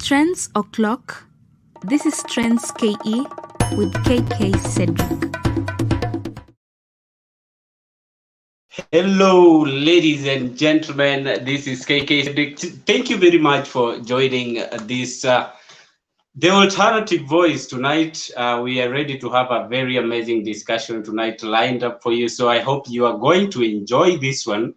Trends O'Clock. This is Trends KE with KK Cedric. Hello, ladies and gentlemen. This is KK Cedric. Thank you very much for joining this The Alternative Voice tonight. We are ready to have a very amazing discussion tonight lined up for you. So I hope you are going to enjoy this one.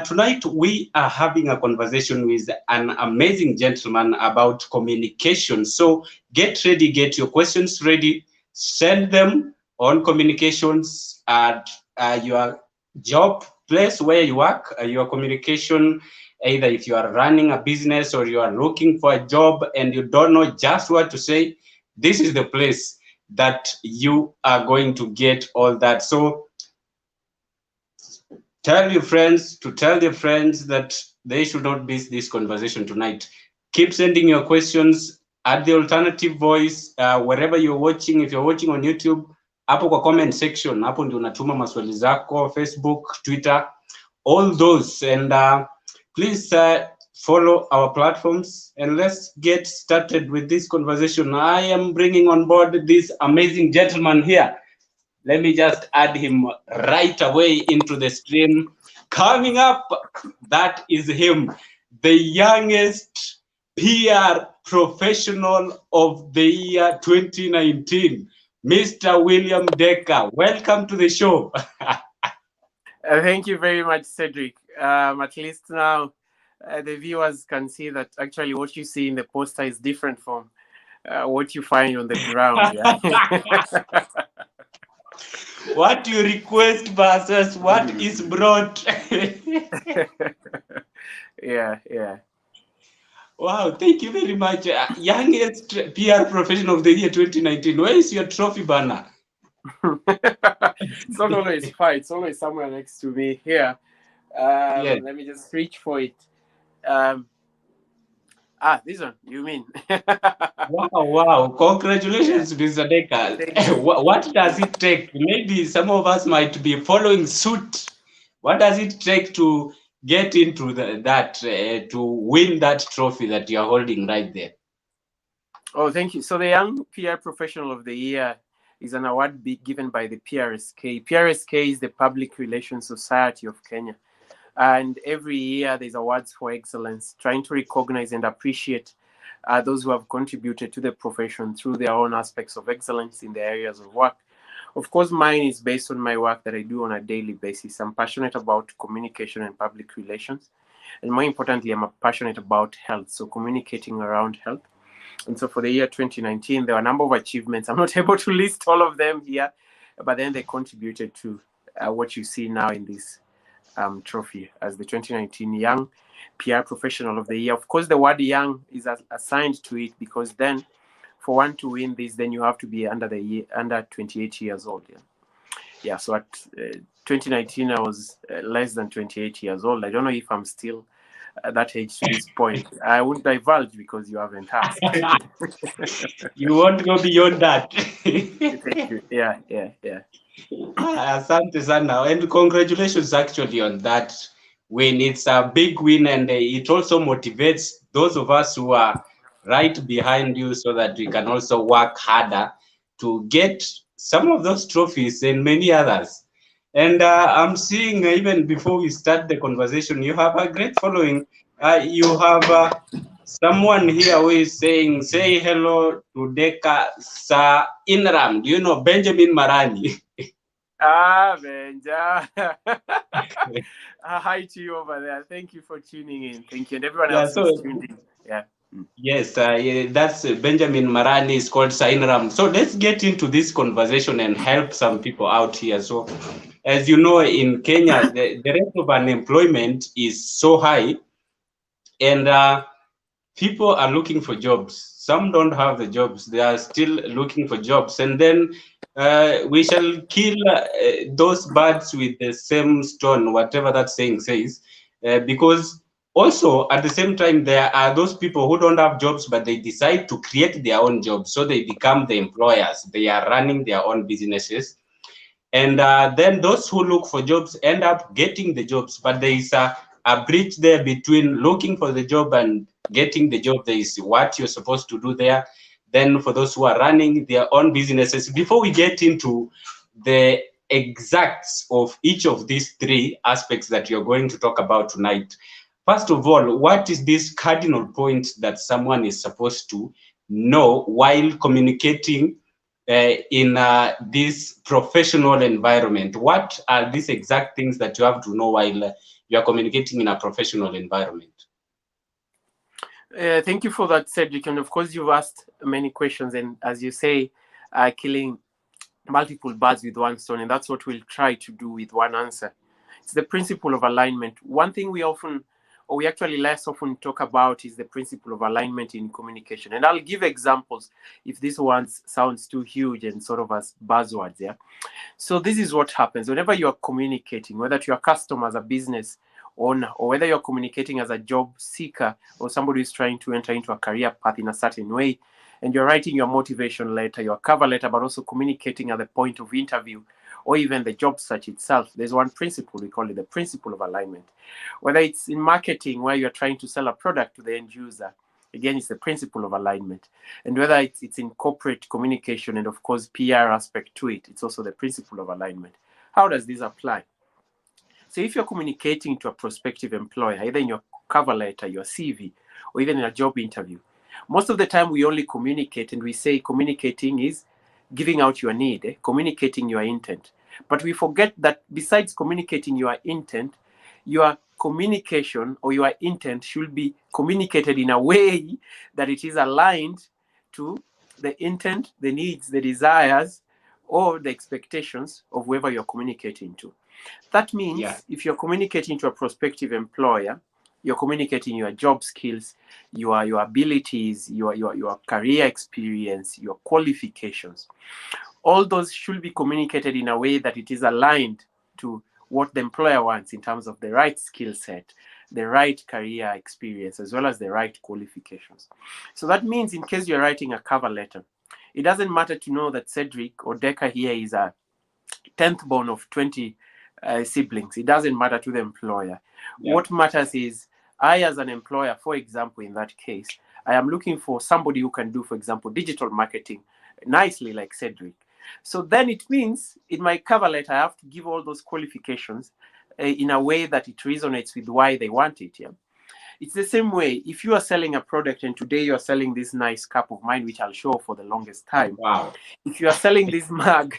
Tonight, we are having a conversation with an amazing gentleman about communication. So get ready, get your questions ready, send them on communications at your job place where you work, your communication, either if you are running a business or you are looking for a job and you don't know just what to say, this is the place that you are going to get all that. So tell your friends to tell their friends that they should not miss this conversation tonight. Keep sending your questions at the Alternative Voice, wherever you're watching. If you're watching on YouTube, hapo kwa comment section, hapo ndio unatuma maswali zako, Facebook, Twitter, all those. And please follow our platforms and let's get started with this conversation. I am bringing on board this amazing gentleman here. Let me just add him right away into the stream. Coming up, that is him, the youngest PR professional of the year 2019, Mr. William Dekker. Welcome to the show. Thank you very much, Cedric. At least now the viewers can see that actually what you see in the poster is different from what you find on the ground. Yeah? What you request versus what is brought. Yeah. Wow, thank you very much. Youngest PR professional of the year 2019. Where is your trophy banner? It's not always fine. It's always somewhere next to me here. Let me just reach for it. This one, you mean? Wow. Congratulations, Mr. Dekker. What does it take? Maybe some of us might be following suit. What does it take to get into to win that trophy that you're holding right there? Oh, thank you. So the Young PR Professional of the Year is an award given by the PRSK. PRSK is the Public Relations Society of Kenya. And every year there's awards for excellence, trying to recognize and appreciate those who have contributed to the profession through their own aspects of excellence in the areas of work. Of course, mine is based on my work that I do on a daily basis. I'm passionate about communication and public relations. And more importantly, I'm passionate about health, so communicating around health. And so for the year 2019, there were a number of achievements. I'm not able to list all of them here, but then they contributed to what you see now in this trophy as the 2019 Young PR Professional of the Year. Of course, the word young is assigned to it because then for one to win this, then you have to be under 28 years old. Yeah. So at 2019, I was less than 28 years old. I don't know if I'm still at that age to this point. I won't divulge because you haven't asked. You won't go beyond that. Thank you. Yeah. Asante sana. And congratulations actually on that win. It's a big win, and it also motivates those of us who are right behind you so that we can also work harder to get some of those trophies and many others. And I'm seeing even before we start the conversation, you have a great following. You have someone here who is saying, say hello to Dekker Sa Inram. Do you know Benjamin Marani? Benja. Hi to you over there. Thank you for tuning in. Thank you. And everyone else who's tuned in. Yeah. Yes, that's Benjamin Marani is called Sa Inram. So let's get into this conversation and help some people out here. So as you know, in Kenya, the rate of unemployment is so high, and people are looking for jobs. Some don't have the jobs. They are still looking for jobs. And then we shall kill those birds with the same stone, whatever that saying says, because also at the same time, there are those people who don't have jobs, but they decide to create their own jobs. So they become the employers. They are running their own businesses. And then those who look for jobs end up getting the jobs. But there is a a bridge there between looking for the job and getting the job. There is what you're supposed to do there. Then for those who are running their own businesses, before we get into the exacts of each of these three aspects that you're going to talk about tonight, first of all, what is this cardinal point that someone is supposed to know while communicating in this professional environment? What are these exact things that you have to know while you are communicating in a professional environment? Thank you for that, Cedric. And of course, you've asked many questions. And as you say, killing multiple birds with one stone. And that's what we'll try to do with one answer. It's the principle of alignment. One thing we actually less often talk about is the principle of alignment in communication. And I'll give examples if this one sounds too huge and sort of as buzzwords. Yeah. So this is what happens whenever you are communicating, whether to your customers, a business owner, or whether you're communicating as a job seeker or somebody who's trying to enter into a career path in a certain way, and you're writing your motivation letter, your cover letter, but also communicating at the point of interview or even the job search itself, there's one principle, we call it the principle of alignment. Whether it's in marketing where you're trying to sell a product to the end user, again, it's the principle of alignment. And whether it's in corporate communication and of course PR aspect to it, it's also the principle of alignment. How does this apply? So if you're communicating to a prospective employer, either in your cover letter, your CV, or even in a job interview, most of the time we only communicate and we say communicating is giving out your need, communicating your intent. But we forget that besides communicating your intent, your communication or your intent should be communicated in a way that it is aligned to the intent, the needs, the desires, or the expectations of whoever you're communicating to. That means if you're communicating to a prospective employer, you're communicating your job skills, your abilities, your career experience, your qualifications. All those should be communicated in a way that it is aligned to what the employer wants in terms of the right skill set, the right career experience, as well as the right qualifications. So that means in case you're writing a cover letter, it doesn't matter to know that Cedric or Dekker here is a 10th born of 20 siblings. It doesn't matter to the employer. What matters is I, as an employer, for example, in that case, I am looking for somebody who can do, for example, digital marketing nicely like Cedric. So then it means in my cover letter, I have to give all those qualifications in a way that it resonates with why they want it. Yeah. It's the same way if you are selling a product and today you are selling this nice cup of mine, which I'll show for the longest time. Wow. If you are selling this mug,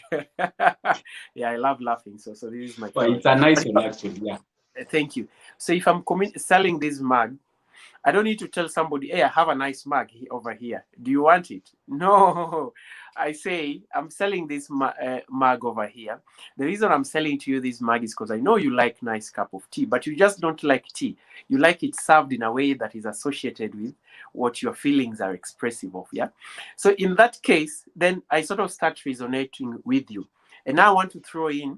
yeah, I love laughing. So this is my. Well, it's a nice one actually. Yeah. Thank you. So if I'm selling this mug, I don't need to tell somebody, hey, I have a nice mug over here. Do you want it? No. I say, I'm selling this mug over here. The reason I'm selling to you this mug is because I know you like nice cup of tea, but you just don't like tea. You like it served in a way that is associated with what your feelings are expressive of, yeah? So in that case, then I sort of start resonating with you. And now I want to throw in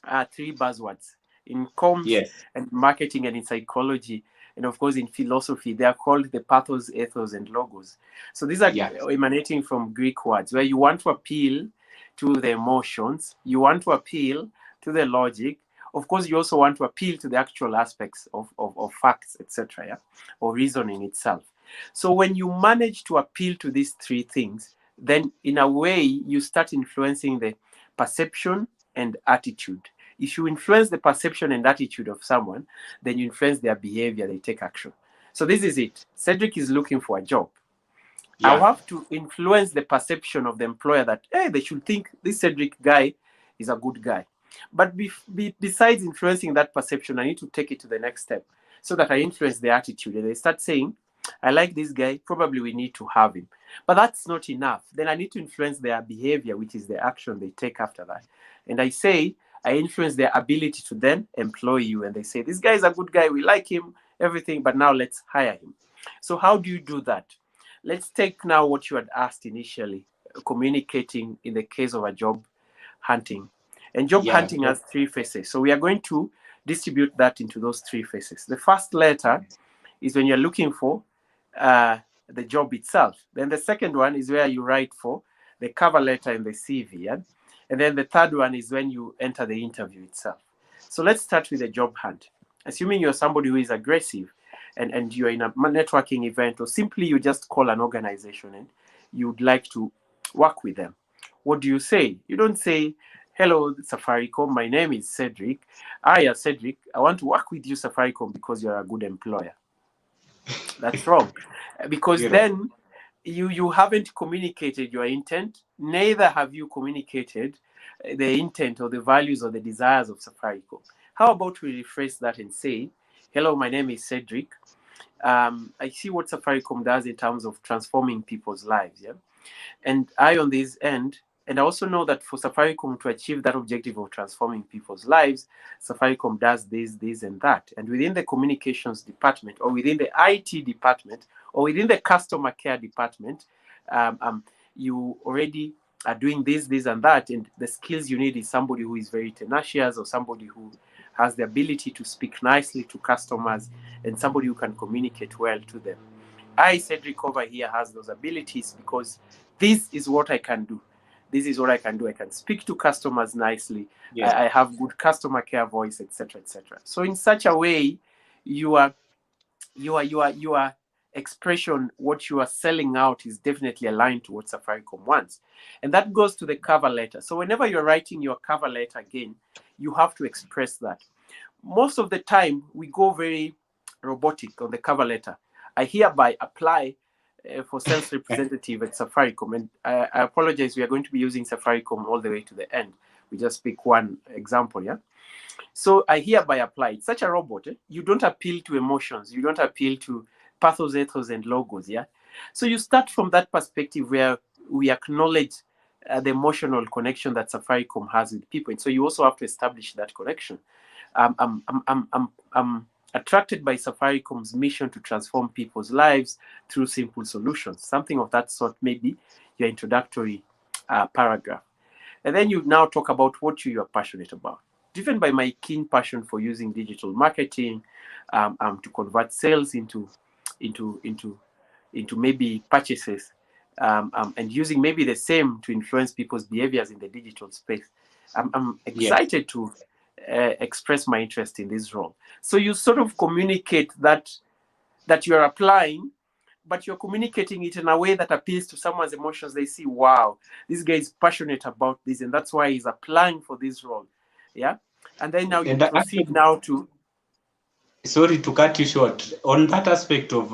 3 buzzwords. In comms and marketing and in psychology, and of course in philosophy, they are called the Pathos, Ethos, and Logos. So these are emanating from Greek words where you want to appeal to the emotions, you want to appeal to the logic. Of course, you also want to appeal to the actual aspects of facts, etc., yeah? Or reasoning itself. So when you manage to appeal to these 3 things, then in a way you start influencing the perception and attitude. If you influence the perception and attitude of someone, then you influence their behavior, they take action. So this is it. Cedric is looking for a job. I have to influence the perception of the employer that, hey, they should think this Cedric guy is a good guy. But besides influencing that perception, I need to take it to the next step so that I influence the attitude. And they start saying, I like this guy, probably we need to have him. But that's not enough. Then I need to influence their behavior, which is the action they take after that. And I influence their ability to then employ you. And they say, this guy is a good guy. We like him, everything, but now let's hire him. So how do you do that? Let's take now what you had asked initially, communicating in the case of a job hunting. And job hunting has 3 phases. So we are going to distribute that into those 3 phases. The first letter is when you're looking for the job itself. Then the second one is where you write for the cover letter and the CV. Yeah? And then the third one is when you enter the interview itself. So let's start with the job hunt. assuming you're somebody who is aggressive and you're in a networking event, or simply you just call an organization and you'd like to work with them, what do you say? You don't say, hello, Safaricom, my name is Cedric. Hiya, Cedric, I want to work with you, Safaricom, because you're a good employer. That's wrong. Because then you haven't communicated your intent, neither have you communicated the intent or the values or the desires of Safaricom. How about we rephrase that and say, hello, my name is Cedric. I see what Safaricom does in terms of transforming people's lives. Yeah. And I, on this end, and I also know that for Safaricom to achieve that objective of transforming people's lives, Safaricom does this, and that. And within the communications department, or within the IT department, or within the customer care department, you already are doing this, and that. And the skills you need is somebody who is very tenacious, or somebody who has the ability to speak nicely to customers, and somebody who can communicate well to them. I, Cedric, over here has those abilities because this is what I can do. This is what I can do. I can speak to customers nicely. Yes. I have good customer care voice, etc., etc. So in such a way, your expression, what you are selling out, is definitely aligned to what Safaricom wants. And that goes to the cover letter. So whenever you're writing your cover letter again, you have to express that. Most of the time, we go very robotic on the cover letter. I hereby apply for sales representative at Safaricom. And I apologize, we are going to be using Safaricom all the way to the end. We just pick one example, yeah? So I hereby apply. It's such a robot. You don't appeal to emotions. You don't appeal to pathos, ethos, and logos, yeah? So you start from that perspective where we acknowledge the emotional connection that Safaricom has with people. And so you also have to establish that connection. I'm attracted by Safaricom's mission to transform people's lives through simple solutions. Something of that sort, maybe your introductory paragraph. And then you now talk about what you are passionate about. Driven by my keen passion for using digital marketing to convert sales into maybe purchases, and using maybe the same to influence people's behaviors in the digital space. I'm excited to express my interest in this role. So you sort of communicate that you're applying, but you're communicating it in a way that appeals to someone's emotions. They see, wow, this guy is passionate about this, and that's why he's applying for this role. Yeah. And then now you proceed now to... Sorry to cut you short. On that aspect of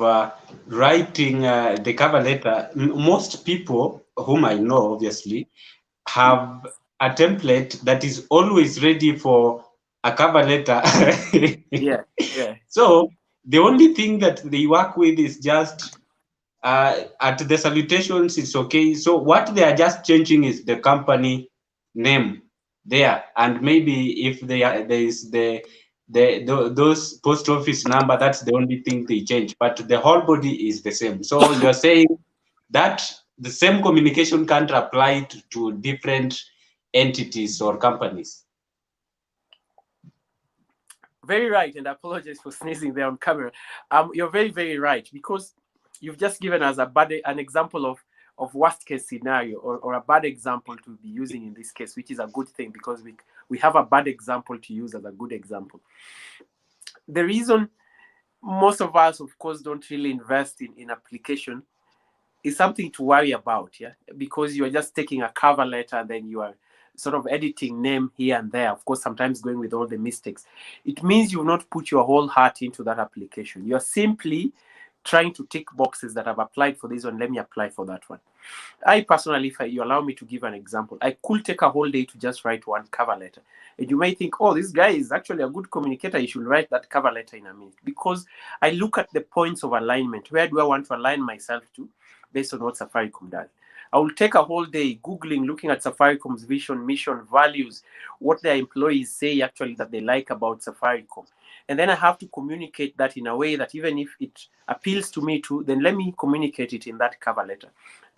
writing the cover letter, most people whom I know, obviously, have a template that is always ready for a cover letter. Yeah. So the only thing that they work with is just at the salutations, it's okay. So what they are just changing is the company name there, and maybe if there is those post office number, that's the only thing they change, but the whole body is the same. So you're saying that the same communication can't apply to different entities or companies. Very right, and I apologize for sneezing there on camera. You're very, very right, because you've just given us an example of worst case scenario, or a bad example to be using in this case, which is a good thing, because we have a bad example to use as a good example. The reason most of us, of course, don't really invest in application is something to worry about, yeah, because you are just taking a cover letter and then you are sort of editing name here and there, of course, sometimes going with all the mistakes. It means you've not put your whole heart into that application. You're simply trying to tick boxes that I've applied for this one, let me apply for that one. I personally, if you allow me to give an example, I could take a whole day to just write one cover letter. And you may think, oh, this guy is actually a good communicator, he should write that cover letter in a minute. Because I look at the points of alignment. Where do I want to align myself to based on what Safaricom does? I will take a whole day Googling, looking at Safaricom's vision, mission, values, what their employees say actually that they like about Safaricom. And then I have to communicate that in a way that even if it appeals to me too, then let me communicate it in that cover letter.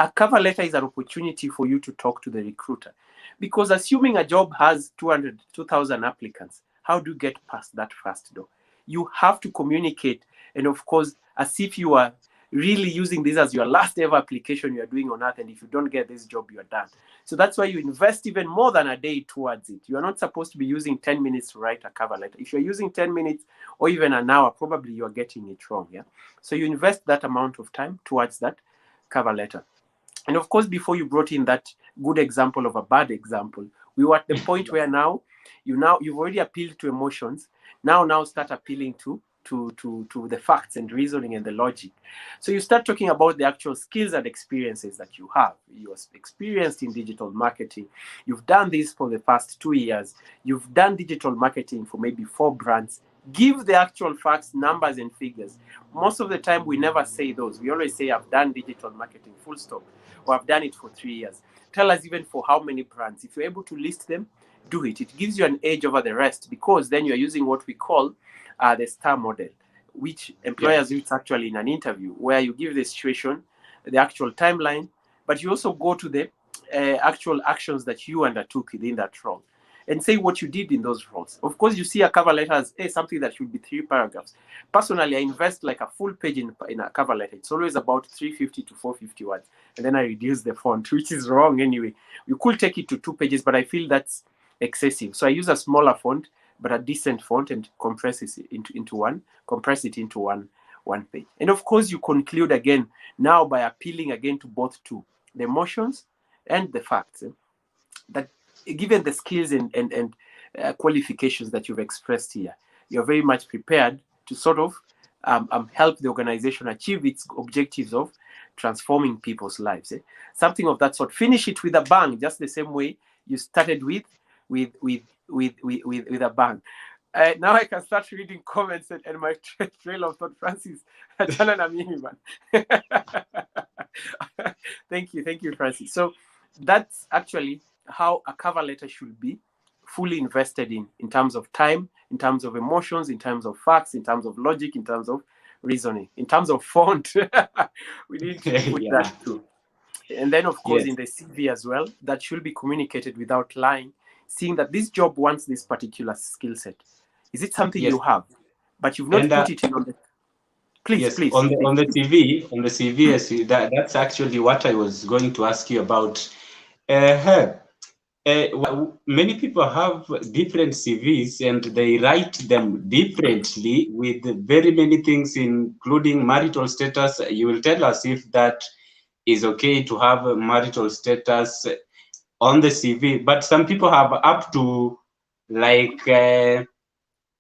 A cover letter is an opportunity for you to talk to the recruiter. Because assuming a job has 2,000 applicants, how do you get past that first door? You have to communicate, and of course, as if you are really using this as your last ever application you're doing on earth, and if you don't get this job, you're done. So that's why you invest even more than a day towards it. You are not supposed to be using 10 minutes to write a cover letter. If you're using 10 minutes or even an hour, probably you're getting it wrong. Yeah. So you invest that amount of time towards that cover letter. And of course, before you brought in that good example of a bad example, we were at the point where you've already appealed to emotions. Now start appealing to the facts and reasoning and the logic. So you start talking about the actual skills and experiences that you have. You're experienced in digital marketing. You've done this for the past 2 years. You've done digital marketing for maybe 4 brands. Give the actual facts, numbers, and figures. Most of the time, we never say those. We always say, I've done digital marketing, full stop, or I've done it for 3 years. Tell us even for how many brands. If you're able to list them, do it. It gives you an edge over the rest, because then you're using what we call the STAR model, which employers use actually in an interview, where you give the situation, the actual timeline, but you also go to the actual actions that you undertook within that role and say what you did in those roles. Of course, you see a cover letter as something that should be 3 paragraphs. Personally, I invest like a full page in a cover letter. It's always about 350 to 450 words. And then I reduce the font, which is wrong anyway. You could take it to 2 pages, but I feel that's excessive. So I use a smaller font, but a decent font, and compress it into one page. And of course, you conclude again now by appealing again to both the emotions and the facts. That given the skills and qualifications that you've expressed here, you're very much prepared to sort of help the organization achieve its objectives of transforming people's lives. Something of that sort. Finish it with a bang, just the same way you started with a bang. Now I can start reading comments and my trail of thought. Francis, thank you, Francis. So that's actually how a cover letter should be fully invested in terms of time, in terms of emotions, in terms of facts, in terms of logic, in terms of reasoning, in terms of font. We need to put that too. And then, of course, in the CV as well, that should be communicated without lying, seeing that this job wants this particular skill set. Is it something you have, but you've not put it in on the... Please. On the CV, that's actually what I was going to ask you about. Many people have different CVs and they write them differently with very many things, including marital status. You will tell us if that is okay to have a marital status on the CV, but some people have up to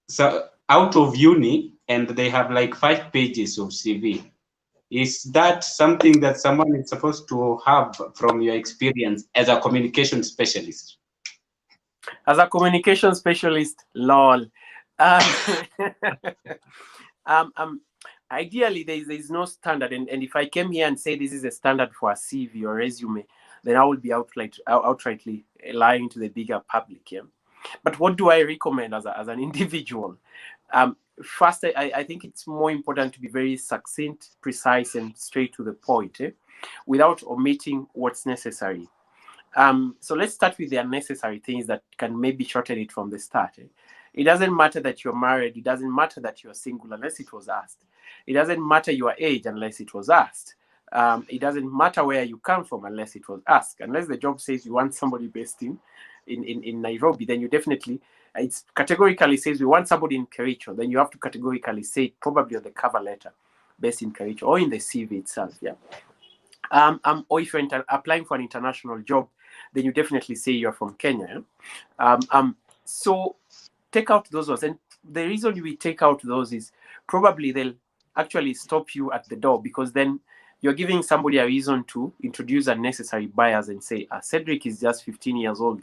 so out of uni and they have like 5 pages of CV. Is that something that someone is supposed to have from your experience as a communication specialist? As a communication specialist, lol. Ideally, there's no standard. And if I came here and say this is a standard for a CV or resume, then I would be outrightly lying to the bigger public. Yeah? But what do I recommend as an individual? First, I think it's more important to be very succinct, precise, and straight to the point, without omitting what's necessary. So let's start with the unnecessary things that can maybe shorten it from the start. It doesn't matter that you're married. It doesn't matter that you're single unless it was asked. It doesn't matter your age unless it was asked. It doesn't matter where you come from unless it was asked. Unless the job says you want somebody based in Nairobi, then you definitely... It categorically says we want somebody in Kericho, then you have to categorically say it probably on the cover letter, based in Kericho, or in the CV itself. Yeah. Or if you're applying for an international job, then you definitely say you're from Kenya. So take out those ones. And the reason we take out those is probably they'll actually stop you at the door, because then you're giving somebody a reason to introduce unnecessary bias and say, Cedric is just 15 years old.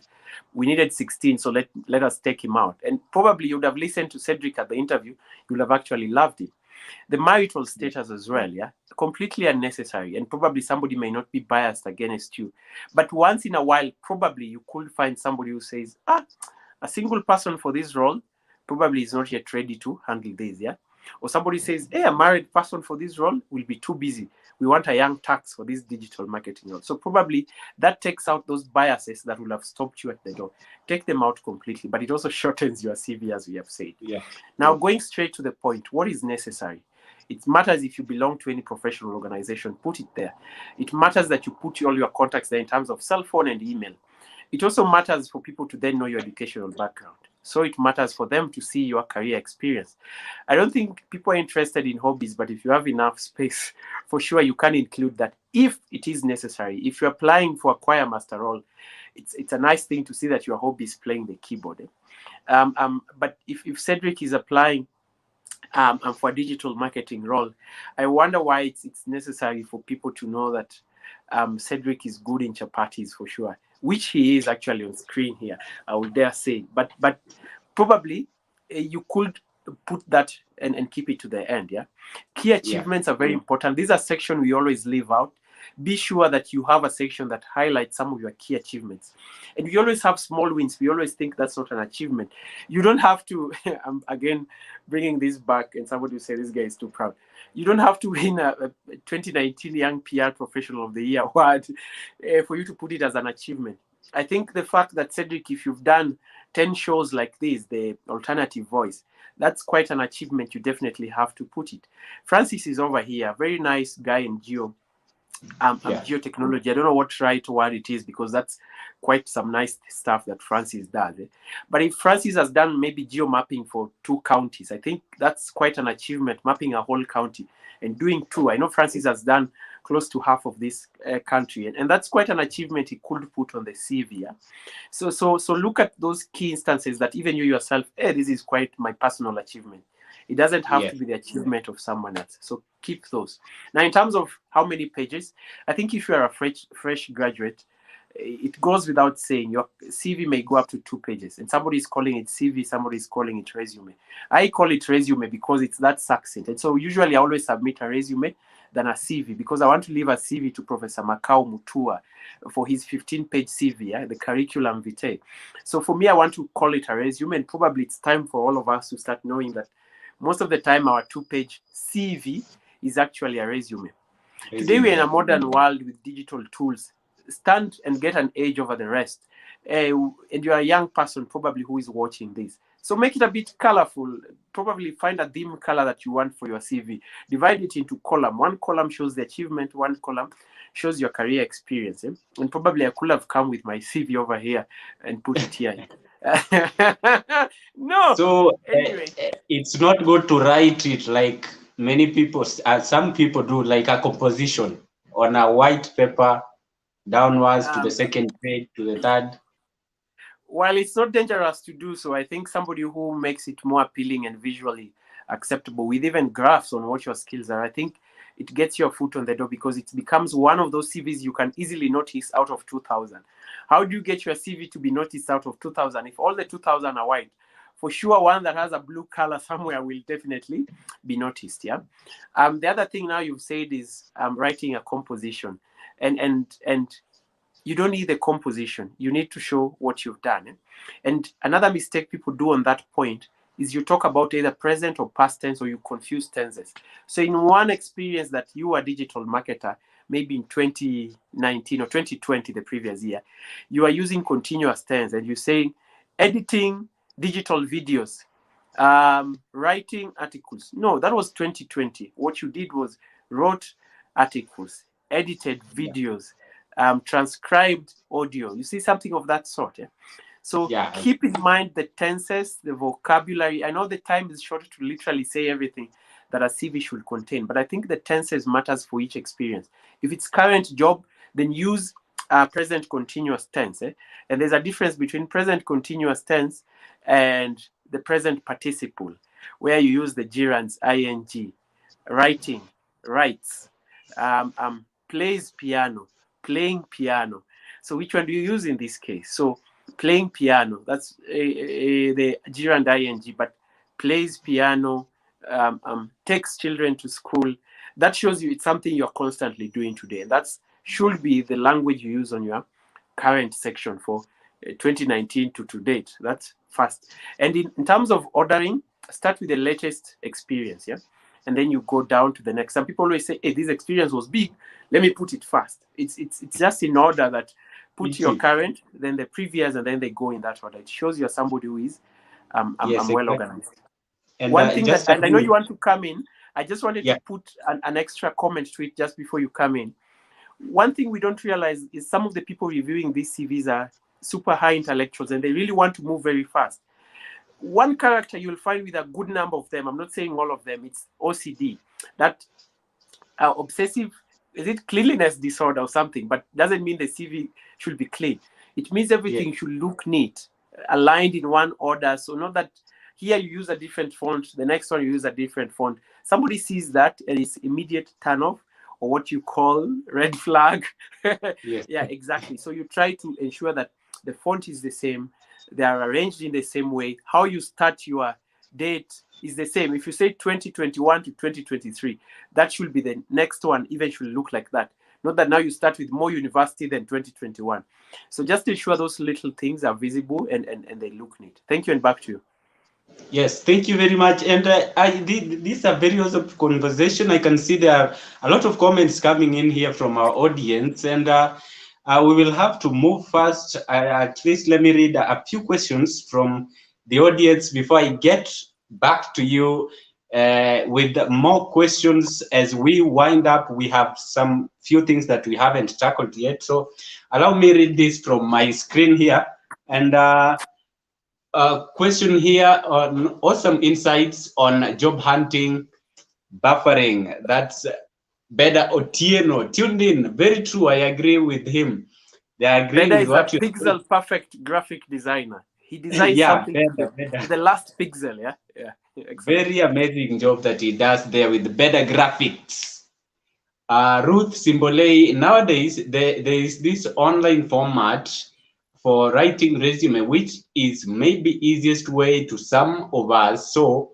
We needed 16, so let us take him out. And probably you would have listened to Cedric at the interview. You would have actually loved it. The marital status as well, yeah, completely unnecessary. And probably somebody may not be biased against you. But once in a while, probably you could find somebody who says, a single person for this role probably is not yet ready to handle this, yeah. Or somebody says, a married person for this role will be too busy. We want a young tax for this digital marketing role. So probably that takes out those biases that will have stopped you at the door. Take them out completely, but it also shortens your CV, as we have said. Yeah. Now, going straight to the point, what is necessary? It matters if you belong to any professional organization, put it there. It matters that you put all your contacts there in terms of cell phone and email. It also matters for people to then know your educational background. So it matters for them to see your career experience. I don't think people are interested in hobbies, but if you have enough space, for sure you can include that if it is necessary. If you're applying for a choir master role, it's a nice thing to see that your hobby is playing the keyboard. But if Cedric is applying for a digital marketing role, I wonder why it's necessary for people to know that Cedric is good in chapatis for sure, which he is actually on screen here, I would dare say. But probably you could put that and keep it to the end. Yeah, key achievements are very important. These are sections we always leave out. Be sure that you have a section that highlights some of your key achievements. And we always have small wins. We always think that's not an achievement. You don't have to, I'm again bringing this back, and somebody will say this guy is too proud. You don't have to win a 2019 Young PR Professional of the Year award for you to put it as an achievement. I think the fact that, Cedric, if you've done 10 shows like this, the alternative voice, that's quite an achievement. You definitely have to put it. Francis is over here, very nice guy in geotechnology. I don't know what right word it is, because that's quite some nice stuff that Francis does. But if Francis has done maybe geo mapping for 2 counties, I think that's quite an achievement, mapping a whole county and doing 2. I know Francis has done close to half of this country, and that's quite an achievement he could put on the CV. Yeah? So look at those key instances that even you yourself, this is quite my personal achievement. It doesn't have to be the achievement of someone else. So keep those. Now, in terms of how many pages, I think if you are a fresh graduate, it goes without saying your CV may go up to 2 pages. And somebody is calling it CV, somebody is calling it resume. I call it resume because it's that succinct. And so usually I always submit a resume than a CV, because I want to leave a CV to Professor Makau Mutua for his 15-page CV, the curriculum vitae. So for me, I want to call it a resume, and probably it's time for all of us to start knowing that most of the time our 2-page CV is actually a resume. Today we're in a modern world with digital tools. Stand and get an edge over the rest. And you're a young person probably who is watching this. So make it a bit colorful. Probably find a dim color that you want for your CV. Divide it into column. One column shows the achievement. One column shows your career experience. And probably I could have come with my CV over here and put it here. No. So anyway, it's not good to write it like many people, some people do, like a composition on a white paper, downwards to the second page, to the third. While it's not dangerous to do so, I think somebody who makes it more appealing and visually acceptable, with even graphs on what your skills are, I think it gets your foot on the door, because it becomes one of those CVs you can easily notice out of 2,000. How do you get your CV to be noticed out of 2,000? If all the 2,000 are white, for sure one that has a blue color somewhere will definitely be noticed. Yeah. The other thing now you've said is writing a composition, and you don't need the composition. You need to show what you've done. And another mistake people do on that point is you talk about either present or past tense, or you confuse tenses. So in one experience that you are a digital marketer, maybe in 2019 or 2020, the previous year, you are using continuous tense, and you're saying editing digital videos, writing articles. No, that was 2020. What you did was wrote articles, edited videos, transcribed audio. You see, something of that sort. Yeah? So keep in mind the tenses, the vocabulary. I know the time is short to literally say everything that a CV should contain, but I think the tenses matters for each experience. If it's current job, then use present continuous tense. And there's a difference between present continuous tense and the present participle, where you use the gerunds ing, writing, writes, plays piano, playing piano. So which one do you use in this case? So playing piano, that's the gerund ing, but plays piano, takes children to school. That shows you it's something you're constantly doing today. And that should be the language you use on your current section for 2019 to date. That's fast. And in terms of ordering, start with the latest experience, yeah? And then you go down to the next. Some people always say, hey, this experience was big, let me put it fast. It's just in order that put your current, then the previous, and then they go in that order. It shows you're somebody who is well organized. And one thing that, and I know you want to come in, I just wanted to put an extra comment to it just before you come in. One thing we don't realize is some of the people reviewing these CVs are super high intellectuals and they really want to move very fast. One character you'll find with a good number of them, I'm not saying all of them, it's OCD. That obsessive, is it cleanliness disorder or something, but doesn't mean the CV should be clean. It means everything should look neat, aligned in one order. So not that here you use a different font, the next one you use a different font. Somebody sees that and it's immediate turn off, or what you call red flag. Yeah, exactly. So you try to ensure that the font is the same, they are arranged in the same way. How you start your date is the same. If you say 2021 to 2023, that should be the next one, even should look like that. Not that now you start with more university than 2021. So just ensure those little things are visible and they look neat. Thank you, and back to you. Yes, thank you very much. And this is a very awesome conversation. I can see there are a lot of comments coming in here from our audience, and we will have to move fast. At least let me read a few questions from the audience before I get back to you with more questions. As we wind up, we have some few things that we haven't tackled yet. So allow me read this from my screen here. And question here on awesome insights on job hunting, buffering. That's Beda Otieno tuned in. Very true. I agree with him. They agree Beda with is what a you pixel perfect graphic designer. He designs something Beda. to the last pixel. Yeah. Excellent. Very amazing job that he does there with better graphics. Ruth Simbolei, nowadays there is this online format for writing resume, which is maybe easiest way to some of us. So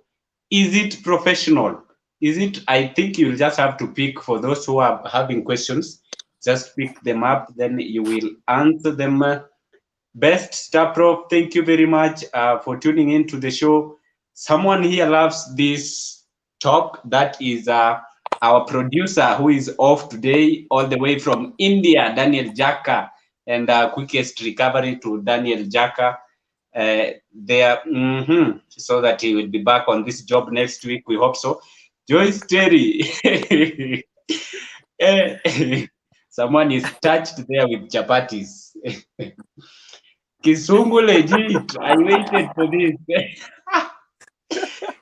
is it professional? Is it? I think you'll just have to pick, for those who are having questions, just pick them up, then you will answer them. Best Star Prof, thank you very much for tuning in to the show. Someone here loves this talk. That is our producer, who is off today all the way from India, Daniel Jaka. And quickest recovery to Daniel Jaka there, so that he will be back on this job next week. We hope so. Joyce Terry. Someone is touched there with chapatis. Kisungu legit. I waited for this.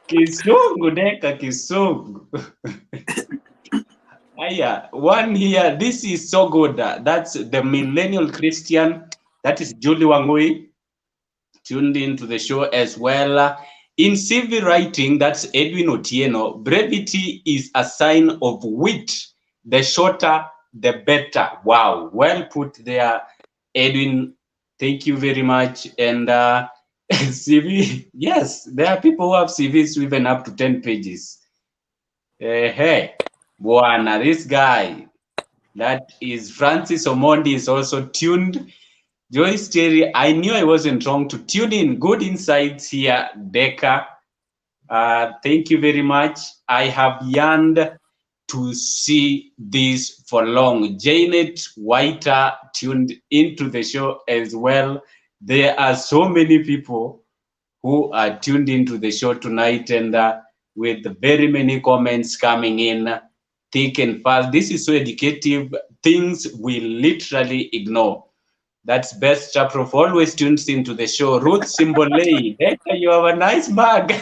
Kisungu Dekker, Kisungu. One here. This is so good. That's the Millennial Christian. That is Julie Wangui, tuned into the show as well. In CV writing, that's Edwin Otieno. Brevity is a sign of wit. The shorter, the better. Wow, well put there, Edwin. Thank you very much. And CV, yes, there are people who have CVs even up to 10 pages. Hey, Buana, this guy, that is Francis Omondi, is also tuned. Joyce Terry, I knew I wasn't wrong to tune in. Good insights here, Dekker. Thank you very much. I have yearned to see this for long. Janet Whiter tuned into the show as well. There are so many people who are tuned into the show tonight, and with very many comments coming in thick and fast. This is so educative. Things we literally ignore. That's Best Prof, always tunes into the show. Ruth Simbolei, Dekker, you have a nice bag.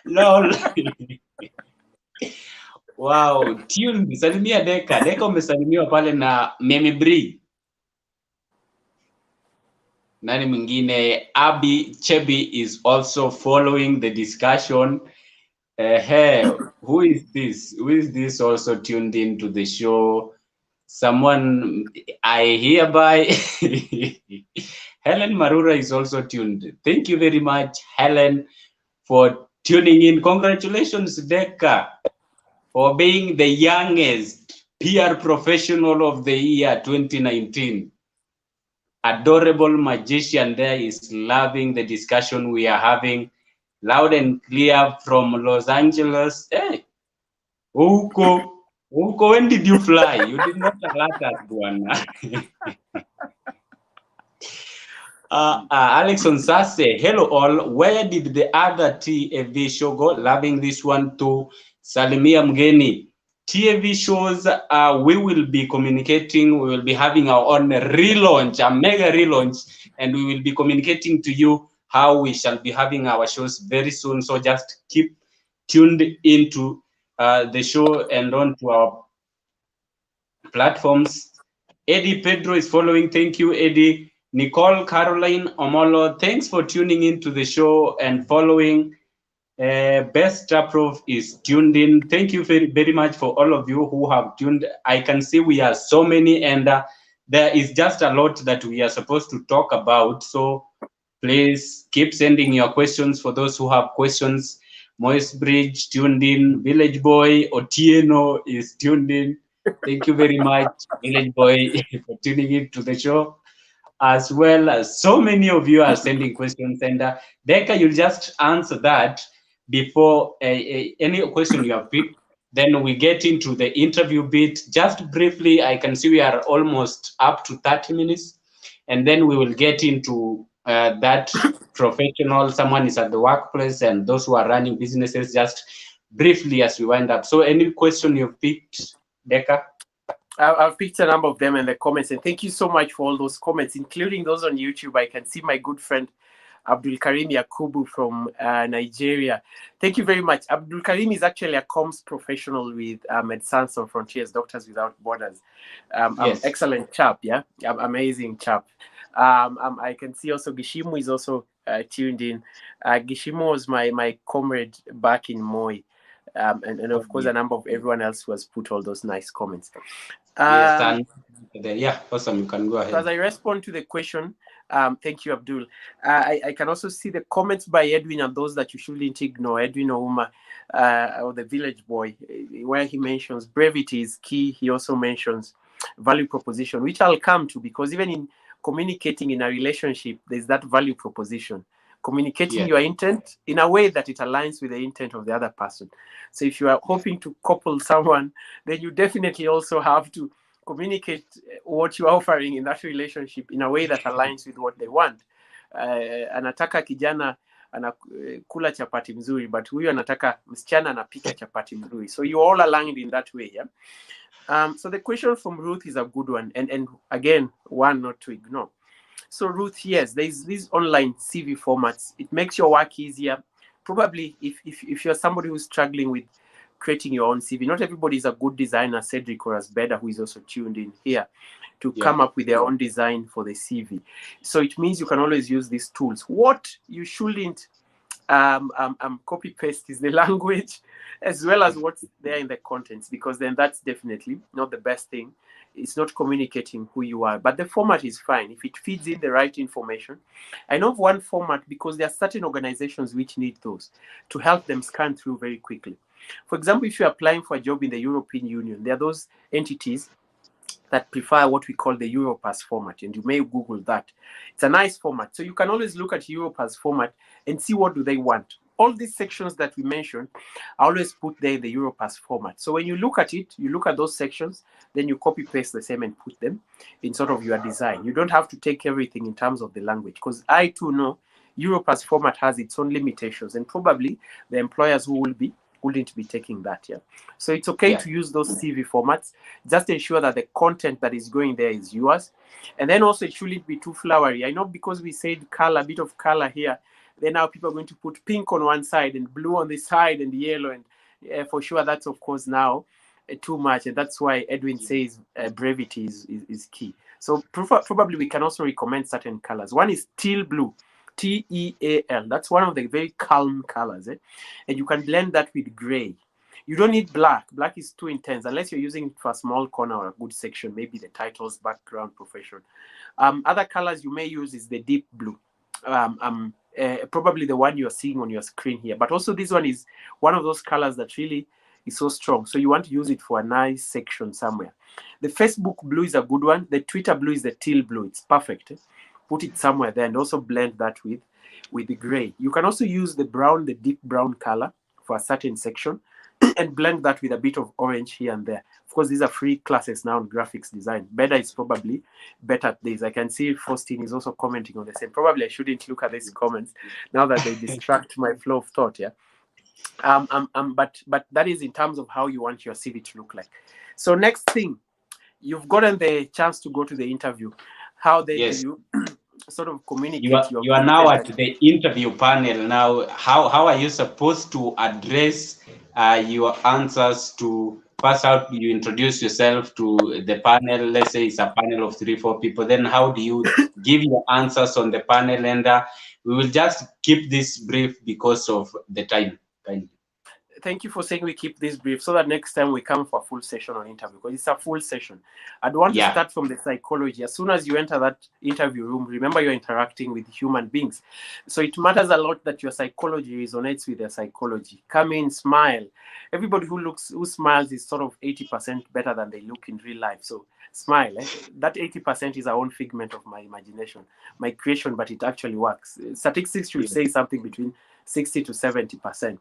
Lol. Wow, tuned. Salimia Dekker. Dekker umesalimiwa pale na Memi Bri. Nani mwingine? Abby Chebi is also following the discussion. Hey, who is this? Who is this also tuned into the show? Someone I hereby. Helen Marura is also tuned. Thank you very much, Helen, for tuning in. Congratulations, Dekker, for being the youngest PR professional of the year 2019. Adorable magician there is loving the discussion we are having. Loud and clear from Los Angeles. Hey, Uko, when did you fly? You did not alert us, Buana. Alex Onsase, hello all. Where did the other TFV show go? Loving this one too. Salimia Mgeni. TV shows, we will be communicating, we will be having our own relaunch, a mega relaunch, and we will be communicating to you how we shall be having our shows very soon. So just keep tuned into the show and on to our platforms. Eddie Pedro is following. Thank you, Eddie. Nicole Caroline Omolo, thanks for tuning into the show and following. Best Prof is tuned in. Thank you very, very much for all of you who have tuned. I can see we are so many, and there is just a lot that we are supposed to talk about. So please keep sending your questions for those who have questions. Moist Bridge tuned in. Village Boy Otieno is tuned in. Thank you very much, Village Boy, for tuning in to the show. As well as so many of you are sending questions, and Dekker, you'll just answer that before any question you have picked. Then we get into the interview bit. Just briefly, I can see we are almost up to 30 minutes, and then we will get into that professional, someone is at the workplace, and those who are running businesses, just briefly as we wind up. So any question you've picked, Dekker? I've picked a number of them in the comments, and thank you so much for all those comments, including those on YouTube. I can see my good friend Abdul Karim Yakubu from Nigeria. Thank you very much. Abdul Karim is actually a comms professional with Médecins Sans Frontières, Doctors Without Borders. Yes. Excellent chap, yeah? Amazing chap. I can see also Gishimu is also tuned in. Gishimu was my comrade back in Moi. And of course, a number of everyone else who has put all those nice comments. Yes, yeah, awesome. You can go ahead. So as I respond to the question, thank you, Abdul. I can also see the comments by Edwin and those that you shouldn't ignore. Edwin Ouma, or the Village Boy, where he mentions brevity is key. He also mentions value proposition, which I'll come to, because even in communicating in a relationship, there's that value proposition. Communicating your intent in a way that it aligns with the intent of the other person. So if you are hoping to couple someone, then you definitely also have to communicate what you're offering in that relationship in a way that aligns with what they want. Anataka kijana anakula chapati mzuri, but huyu anataka msichana anapika chapati mzuri. So you're all aligned in that way, yeah? So the question from Ruth is a good one, and again, one not to ignore. So Ruth, yes, there's these online CV formats. It makes your work easier. Probably if you're somebody who's struggling with creating your own CV, not everybody is a good designer. Cedric or Asbeda, who is also tuned in here, to come up with their own design for the CV. So it means you can always use these tools. What you shouldn't copy paste is the language as well as what's there in the contents, because then that's definitely not the best thing. It's not communicating who you are, but the format is fine if it feeds in the right information. I know of one format because there are certain organizations which need those to help them scan through very quickly. For example, if you're applying for a job in the European Union, there are those entities that prefer what we call the Europass format, and you may Google that. It's a nice format. So you can always look at Europass format and see what do they want. All these sections that we mentioned, I always put there in the Europass format. So when you look at it, you look at those sections, then you copy paste the same and put them in sort of your design. You don't have to take everything in terms of the language, because I too know Europass format has its own limitations, and probably the employers who wouldn't be taking that, yeah. So it's okay to use those CV formats. Just ensure that the content that is going there is yours. And then also it shouldn't be too flowery. I know because we said color, a bit of color here, then now people are going to put pink on one side and blue on the side and yellow, and for sure that's of course now too much, and that's why Edwin says brevity is key. So probably we can also recommend certain colors. One is teal blue, TEAL. That's one of the very calm colors, and you can blend that with gray. You don't need black. Black is too intense unless you're using it for a small corner or a good section, maybe the titles, background, profession. Other colors you may use is the deep blue. Probably the one you're seeing on your screen here, but also this one is one of those colors that really is so strong, so you want to use it for a nice section somewhere. The Facebook blue is a good one. The Twitter blue is the teal blue. It's perfect. Put it somewhere there, and also blend that with the gray. You can also use the brown, the deep brown color for a certain section, and blend that with a bit of orange here and there. Of course, these are free classes now in graphics design. Better is probably better at this. I can see Faustine is also commenting on the same. Probably I shouldn't look at these comments now that they distract my flow of thought, yeah? But that is in terms of how you want your CV to look like. So next thing, you've gotten the chance to go to the interview. How then do Yes. you sort of You communicate are, your you are views now and at the interview panel. Now, how are you supposed to address your answers to first out? You introduce yourself to the panel. Let's say it's a panel of 3-4 people. Then how do you give your answers on the panel? And we will just keep this brief because of the time. Kindly. Thank you for saying we keep this brief so that next time we come for a full session on interview, because it's a full session. I'd want to Yeah. start from the psychology. As soon as you enter that interview room, remember you're interacting with human beings. So it matters a lot that your psychology resonates with their psychology. Come in, smile. Everybody who smiles is sort of 80% better than they look in real life. So smile. That 80% is our own figment of my imagination, my creation, but it actually works. Statistics should say something between 60 to 70%.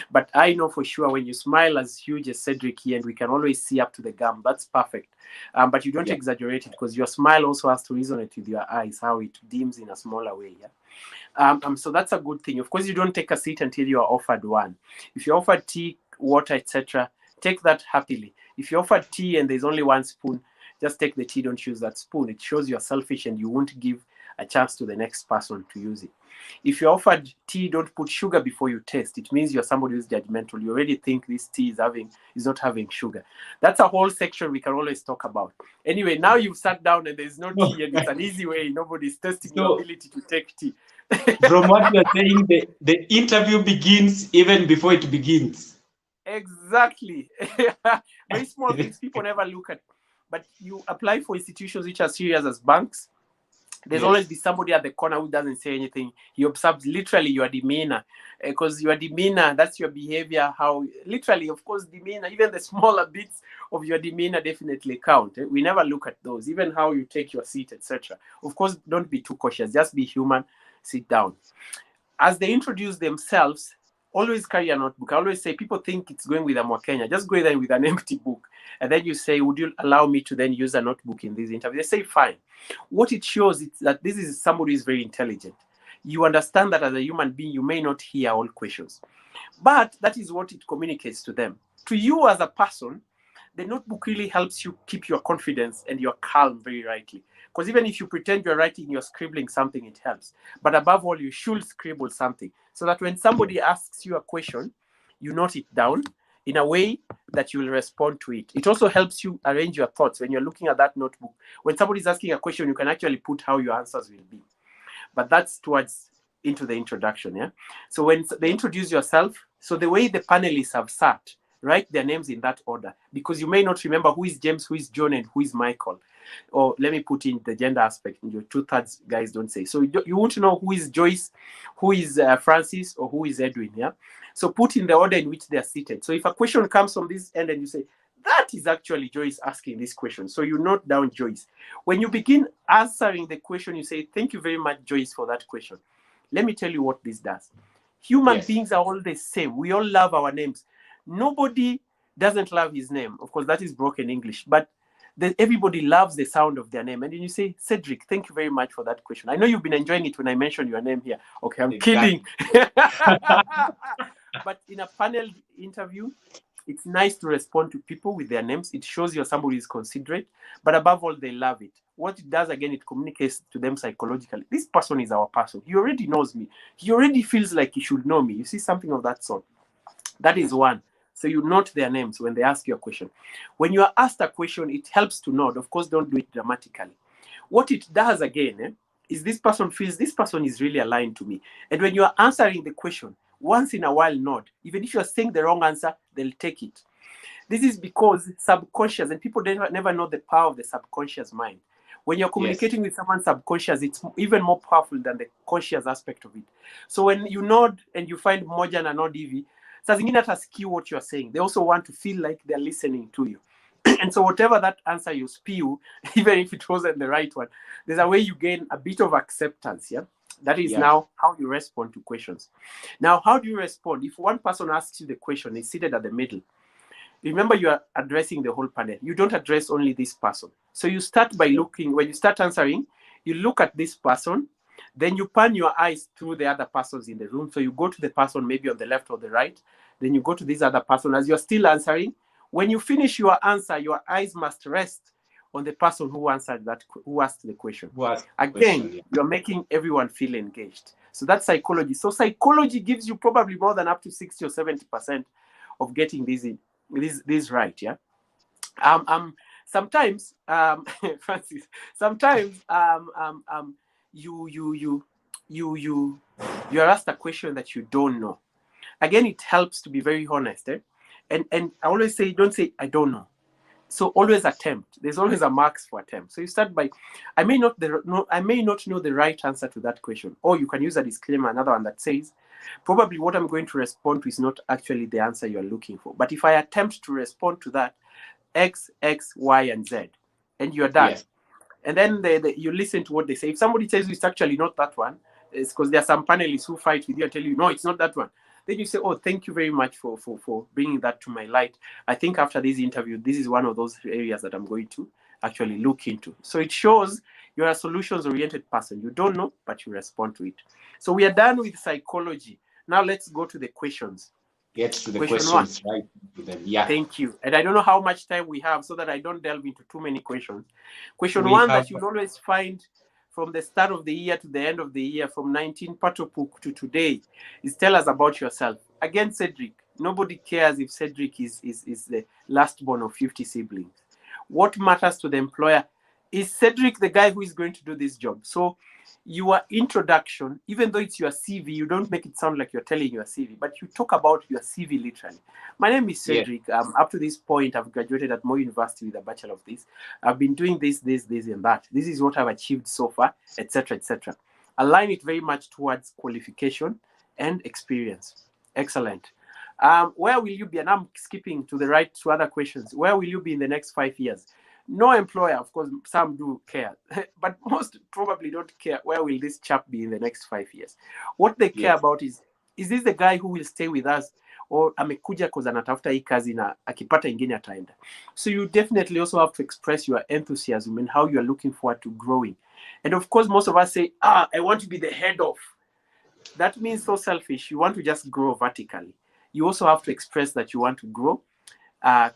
But I know for sure when you smile as huge as Cedric here, and we can always see up to the gum, that's perfect. But you don't exaggerate it, because your smile also has to resonate with your eyes, how it dims in a smaller way. Yeah. So that's a good thing. Of course, you don't take a seat until you are offered one. If you're offered tea, water, etc., take that happily. If you're offered tea and there's only one spoon, just take the tea, don't use that spoon. It shows you're selfish and you won't give a chance to the next person to use it. If you're offered tea, don't put sugar before you taste. It means you're somebody who's judgmental. You already think this tea is not having sugar. That's a whole section we can always talk about. Anyway, now you've sat down and there's no tea, and it's an easy way. Nobody's testing your ability to take tea. From what you're saying, the interview begins even before it begins. Exactly. Very small things people never look at. But you apply for institutions which are serious as banks. There's always be somebody at the corner who doesn't say anything. He observes literally your demeanor, because your demeanor, that's your behavior, how literally, of course, demeanor, even the smaller bits of your demeanor definitely count. We never look at those, even how you take your seat, etc. Of course, don't be too cautious. Just be human. Sit down. As they introduce themselves, always carry a notebook. I always say, people think it's going with a Mwakenya. Just go there with an empty book. And then you say, would you allow me to then use a notebook in this interview? They say, fine. What it shows is that this is somebody who is very intelligent. You understand that as a human being, you may not hear all questions. But that is what it communicates to them. To you as a person, the notebook really helps you keep your confidence and your calm very rightly. Because even if you pretend you're writing, you're scribbling something, it helps. But above all, you should scribble something, so that when somebody asks you a question, you note it down in a way that you will respond to it. It also helps you arrange your thoughts when you're looking at that notebook. When somebody's asking a question, you can actually put how your answers will be. But that's towards into the introduction, yeah? So when they introduce yourself, so the way the panelists have sat, write their names in that order, because you may not remember who is James, who is John, and who is Michael. Or let me put in the gender aspect. Your 2/3 guys don't say. So you want to know who is Joyce, who is Francis, or who is Edwin, yeah? So put in the order in which they are seated. So if a question comes from this end and you say, that is actually Joyce asking this question, so you note down Joyce. When you begin answering the question, you say, thank you very much, Joyce, for that question. Let me tell you what this does. Human beings are all the same. We all love our names. Nobody doesn't love his name. Of course, that is broken English, but everybody loves the sound of their name. And then you say, Cedric, thank you very much for that question. I know you've been enjoying it when I mentioned your name here. Okay, I'm kidding. But in a panel interview, it's nice to respond to people with their names. It shows you somebody is considerate, but above all, they love it. What it does, again, it communicates to them psychologically. This person is our person. He already knows me. He already feels like he should know me. You see, something of that sort. That is one. So you note their names when they ask you a question. When you are asked a question, it helps to nod. Of course, don't do it dramatically. What it does, again, is this person feels this person is really aligned to me. And when you are answering the question, once in a while nod. Even if you're saying the wrong answer, they'll take it. This is because subconscious, and people never know the power of the subconscious mind. When you're communicating with someone subconscious, it's even more powerful than the conscious aspect of it. So when you nod and you find moja na nod hivi, saa zingine hata sikii what you're saying. They also want to feel like they're listening to you. And so whatever that answer you spew, even if it wasn't the right one, there's a way you gain a bit of acceptance, yeah? That is now how you respond to questions. Now, how do you respond? If one person asks you the question, is seated at the middle. Remember, you are addressing the whole panel. You don't address only this person. So you start by looking, when you start answering, you look at this person Then you pan your eyes through the other persons in the room. So you go to the person maybe on the left or the right. Then you go to this other person as you're still answering. When you finish your answer, your eyes must rest on the person who answered that, who asked the question. Again, you're making everyone feel engaged. So that's psychology. So psychology gives you probably more than up to 60 or 70% of getting this right. Yeah. Sometimes, Francis, sometimes you are asked a question that you don't know. Again, it helps to be very honest. And I always say, don't say I don't know. So always attempt. There's always a marks for attempt. So you start by, I may not know the right answer to that question. Or you can use a disclaimer, another one that says, probably what I'm going to respond to is not actually the answer you're looking for. But if I attempt to respond to that, X, Y, and Z, and you're done. Yes. And then you listen to what they say. If somebody tells you it's actually not that one, it's because there are some panelists who fight with you and tell you, no, it's not that one. Then you say, oh, thank you very much for bringing that to my light. I think after this interview, this is one of those areas that I'm going to actually look into. So it shows you're a solutions-oriented person. You don't know, but you respond to it. So we are done with psychology. Now let's go to the questions. Get to the questions right to them. Yeah. Thank you. And I don't know how much time we have so that I don't delve into too many questions. Question one that you'll always find from the start of the year to the end of the year, from 19 Patopuk to today, is tell us about yourself. Again, Cedric, nobody cares if Cedric is the last born of 50 siblings. What matters to the employer is Cedric the guy who is going to do this job. So your introduction, even though it's your CV, you don't make it sound like you're telling your CV, but you talk about your CV literally. My name is Cedric. Yeah. Up to this point, I've graduated at Moi University with a bachelor of this. I've been doing this, and that. This is what I've achieved so far, etc., etc. Align it very much towards qualification and experience. Excellent. Where will you be? And I'm skipping to the right to other questions. Where will you be in the next 5 years? No employer, of course, some do care, but most probably don't care where will this chap be in the next 5 years. What they care about is this the guy who will stay with us, or amekuja cause anatafuta hii kazi na akipata ingine ataenda. So you definitely also have to express your enthusiasm and how you are looking forward to growing. And of course, most of us say, I want to be the head of. That means so selfish. You want to just grow vertically. You also have to express that you want to grow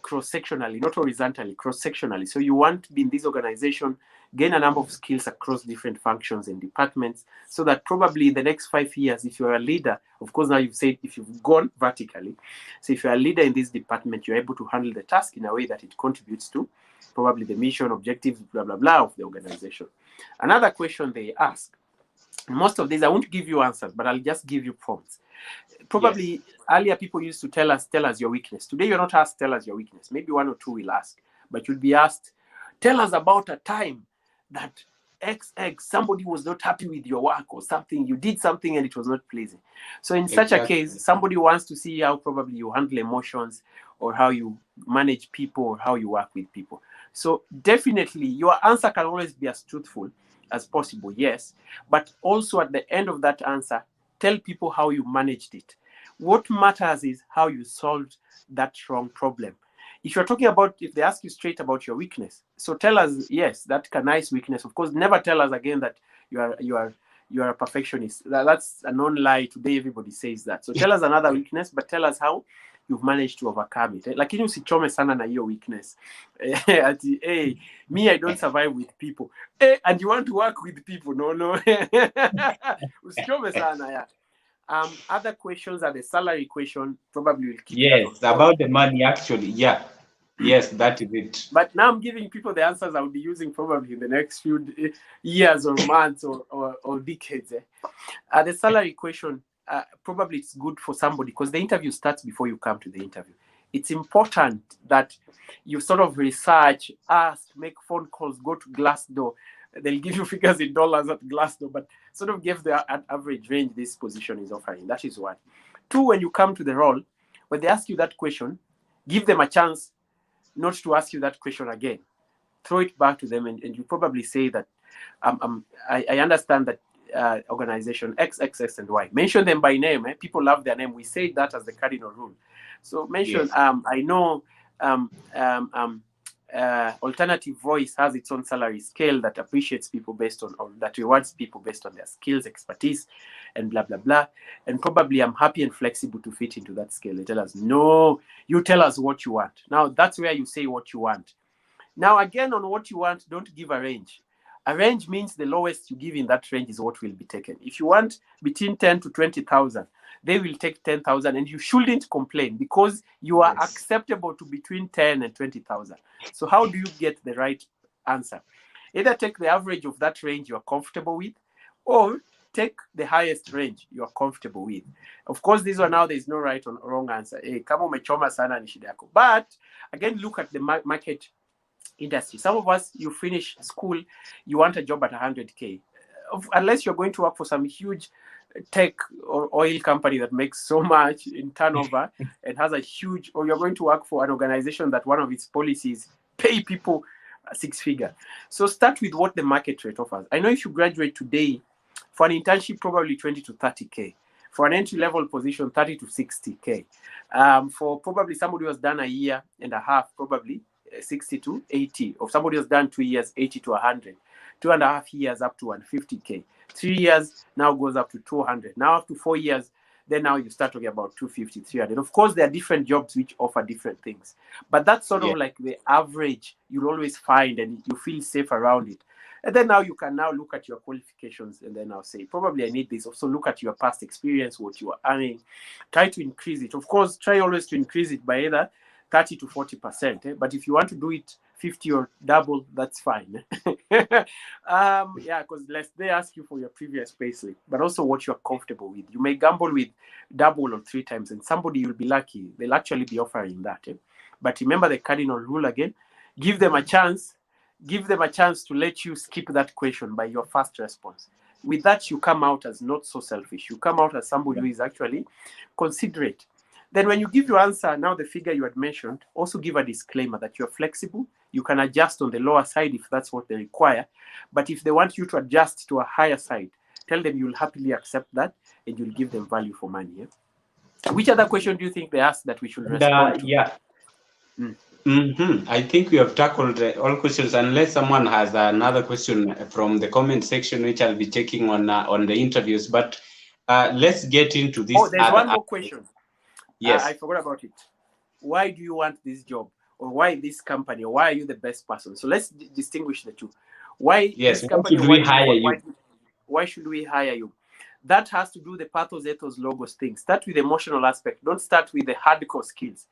cross-sectionally, not horizontally, cross-sectionally. So you want to be in this organization, gain a number of skills across different functions and departments, so that probably in the next 5 years, if you're a leader, of course, now you've said if you've gone vertically, so if you're a leader in this department, you're able to handle the task in a way that it contributes to probably the mission, objectives, blah, blah, blah of the organization. Another question they ask, most of these, I won't give you answers, but I'll just give you prompts. Probably earlier people used to tell us your weakness. Today you're not asked, tell us your weakness. Maybe one or two will ask, but you'll be asked, tell us about a time that XX, somebody was not happy with your work or something. You did something and it was not pleasing. So in such a case, somebody wants to see how probably you handle emotions or how you manage people or how you work with people. So definitely your answer can always be as truthful as possible, yes. But also at the end of that answer, tell people how you managed it. What matters is how you solved that wrong problem. If you're talking about, if they ask you straight about your weakness, so tell us, yes, that's a nice weakness. Of course, never tell us again that you are a perfectionist. That's a non-lie. Today, everybody says that. So tell us another weakness, but tell us how you've managed to overcome it. Like, usichome sana na hiyo weakness. Hey, me, I don't survive with people. Hey, and you want to work with people? No. Usichome sana, yeah. Other questions are the salary question. Probably will keep. Yes, about the money, actually. Yeah. Yes, that is it. But now I'm giving people the answers I'll be using probably in the next few years or months or decades. The salary question, probably it's good for somebody because the interview starts before you come to the interview. It's important that you sort of research, ask, make phone calls, go to Glassdoor. They'll give you figures in dollars at Glassdoor, but sort of give the average range this position is offering. That is one. Two, when you come to the role, when they ask you that question, give them a chance not to ask you that question again. Throw it back to them, and you probably say that I understand that organization X, and Y. Mention them by name. People love their name. We say that as the cardinal rule. So mention, yes. I know alternative voice has its own salary scale that appreciates people based on, or that rewards people based on their skills, expertise, and blah, blah, blah. And probably I'm happy and flexible to fit into that scale. They tell us, no, you tell us what you want. Now, that's where you say what you want. Now, again, on what you want, don't give a range. A range means the lowest you give in that range is what will be taken. If you want between 10 to 20,000, they will take 10,000, and you shouldn't complain because you are acceptable to between 10 and 20,000. So how do you get the right answer? Either take the average of that range you are comfortable with, or take the highest range you are comfortable with. Of course, this one now, there's no right or wrong answer. Kama umechoma sana ni shida yako. But again, look at the market industry. Some of us, you finish school, you want a job at 100K. Unless you're going to work for some huge tech or oil company that makes so much in turnover and has a huge, or you're going to work for an organization that one of its policies pay people six figure. So start with what the market rate offers. I know if you graduate today, for an internship, probably 20 to 30K. For an entry-level position, 30 to 60K. For probably somebody who has done a year and a half, probably 60 to 80. Or somebody who has done 2 years, 80 to 100. 2.5 years up to 150K. 3 years now goes up to 200. Now up to 4 years, then now you start talking about 250, 300. Of course, there are different jobs which offer different things. But that's sort of like the average you'll always find, and you feel safe around it. And then now you can now look at your qualifications and then now say, probably I need this. Also look at your past experience, what you are earning. Try to increase it. Of course, try always to increase it by either 30 to 40%. But if you want to do it 50 or double, that's fine. Because they ask you for your previous payslip, but also what you're comfortable with. You may gamble with double or 3 times, and somebody you'll be lucky. They'll actually be offering that. But remember the cardinal rule again, give them a chance. Give them a chance to let you skip that question by your first response. With that, you come out as not so selfish. You come out as somebody who is actually considerate. Then when you give your answer, now the figure you had mentioned, also give a disclaimer that you're flexible. You can adjust on the lower side if that's what they require. But if they want you to adjust to a higher side, tell them you'll happily accept that and you'll give them value for money. Yeah? Which other question do you think they asked that we should respond to? Yeah. I think we have tackled all questions, unless someone has another question from the comment section, which I'll be checking on the interviews. But let's get into this. Oh, there's one more question. Yes. I forgot about it. Why do you want this job? Or why this company? Or why are you the best person? So let's distinguish the two. Why this company? Why should we hire you? Why should we hire you? That has to do the Pathos, Ethos, Logos thing. Start with the emotional aspect. Don't start with the hardcore skills.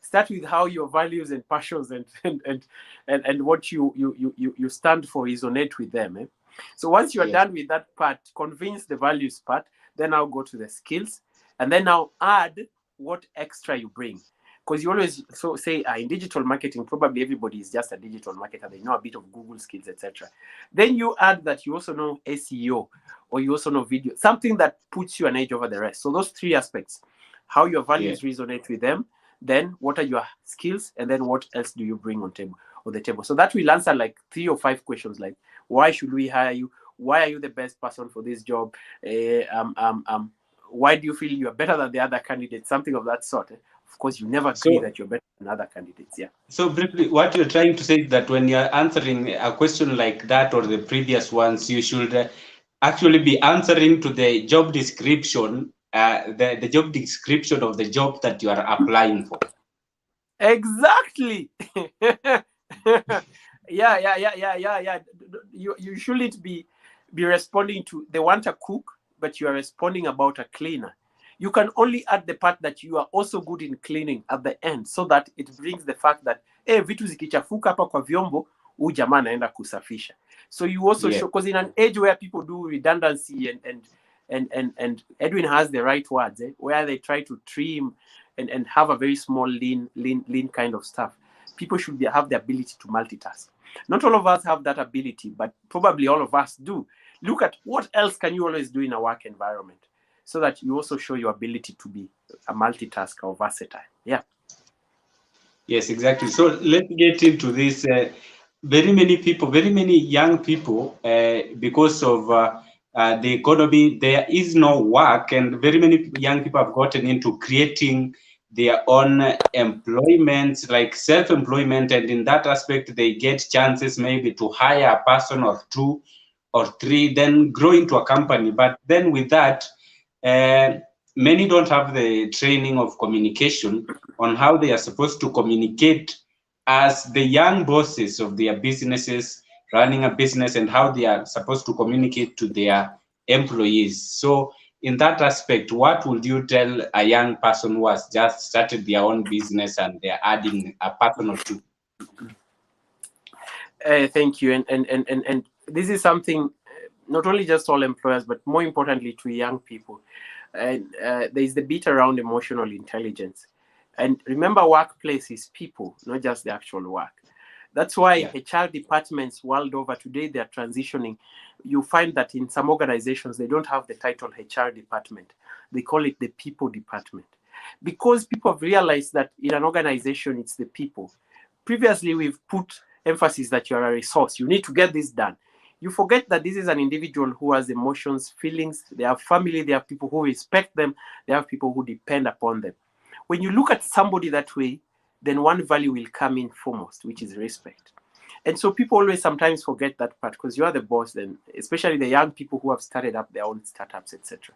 Start with how your values and passions and what you stand for resonate with them. So once you are done with that part, convince the values part, then I'll go to the skills, and then I'll add what extra you bring. Because you always say in digital marketing, probably everybody is just a digital marketer. They know a bit of Google skills, etc. Then you add that you also know SEO, or you also know video, something that puts you an edge over the rest. So those 3 aspects, how your values resonate with them, then what are your skills, and then what else do you bring on the table? So that will answer like 3 or 5 questions, like why should we hire you? Why are you the best person for this job? Why do you feel you are better than the other candidates? Something of that sort. Of course, you never agree that you're better than other candidates. Yeah. So briefly, what you're trying to say is that when you're answering a question like that or the previous ones, you should actually be answering to the job description, the job description of the job that you are applying for. Exactly. Yeah. You shouldn't be responding to, they want a cook, but you are responding about a cleaner. You can only add the part that you are also good in cleaning at the end, so that it brings the fact that vitu zikichafuka hapa kwa vyombo, huyu jamaa anaenda kusafisha. So you also show, because in an age where people do redundancy and Edwin has the right words, where they try to trim and have a very small lean kind of stuff. People should have the ability to multitask. Not all of us have that ability, but probably all of us do. Look at what else can you always do in a work environment, so that you also show your ability to be a multitasker or versatile. Yeah. Yes, exactly. So let's get into this. Very many young people, because of the economy, there is no work, and very many young people have gotten into creating their own employment, like self-employment, and in that aspect they get chances maybe to hire a person or two or three, then grow into a company. But then with that, many don't have the training of communication on how they are supposed to communicate as the young bosses of their businesses, running a business, and how they are supposed to communicate to their employees. So in that aspect, what would you tell a young person who has just started their own business and they're adding a person or two? Thank you. And this is something not only just all employers, but more importantly to young people. And there is the bit around emotional intelligence. And remember, workplace is people, not just the actual work. That's why HR departments world over today, they're transitioning. You find that in some organizations, they don't have the title HR department. They call it the people department. Because people have realized that in an organization, it's the people. Previously, we've put emphasis that you are a resource. You need to get this done. You forget that this is an individual who has emotions, feelings. They have family. They have people who respect them. They have people who depend upon them. When you look at somebody that way, then one value will come in foremost, which is respect. And so people always sometimes forget that part because you are the boss then, especially the young people who have started up their own startups, etc.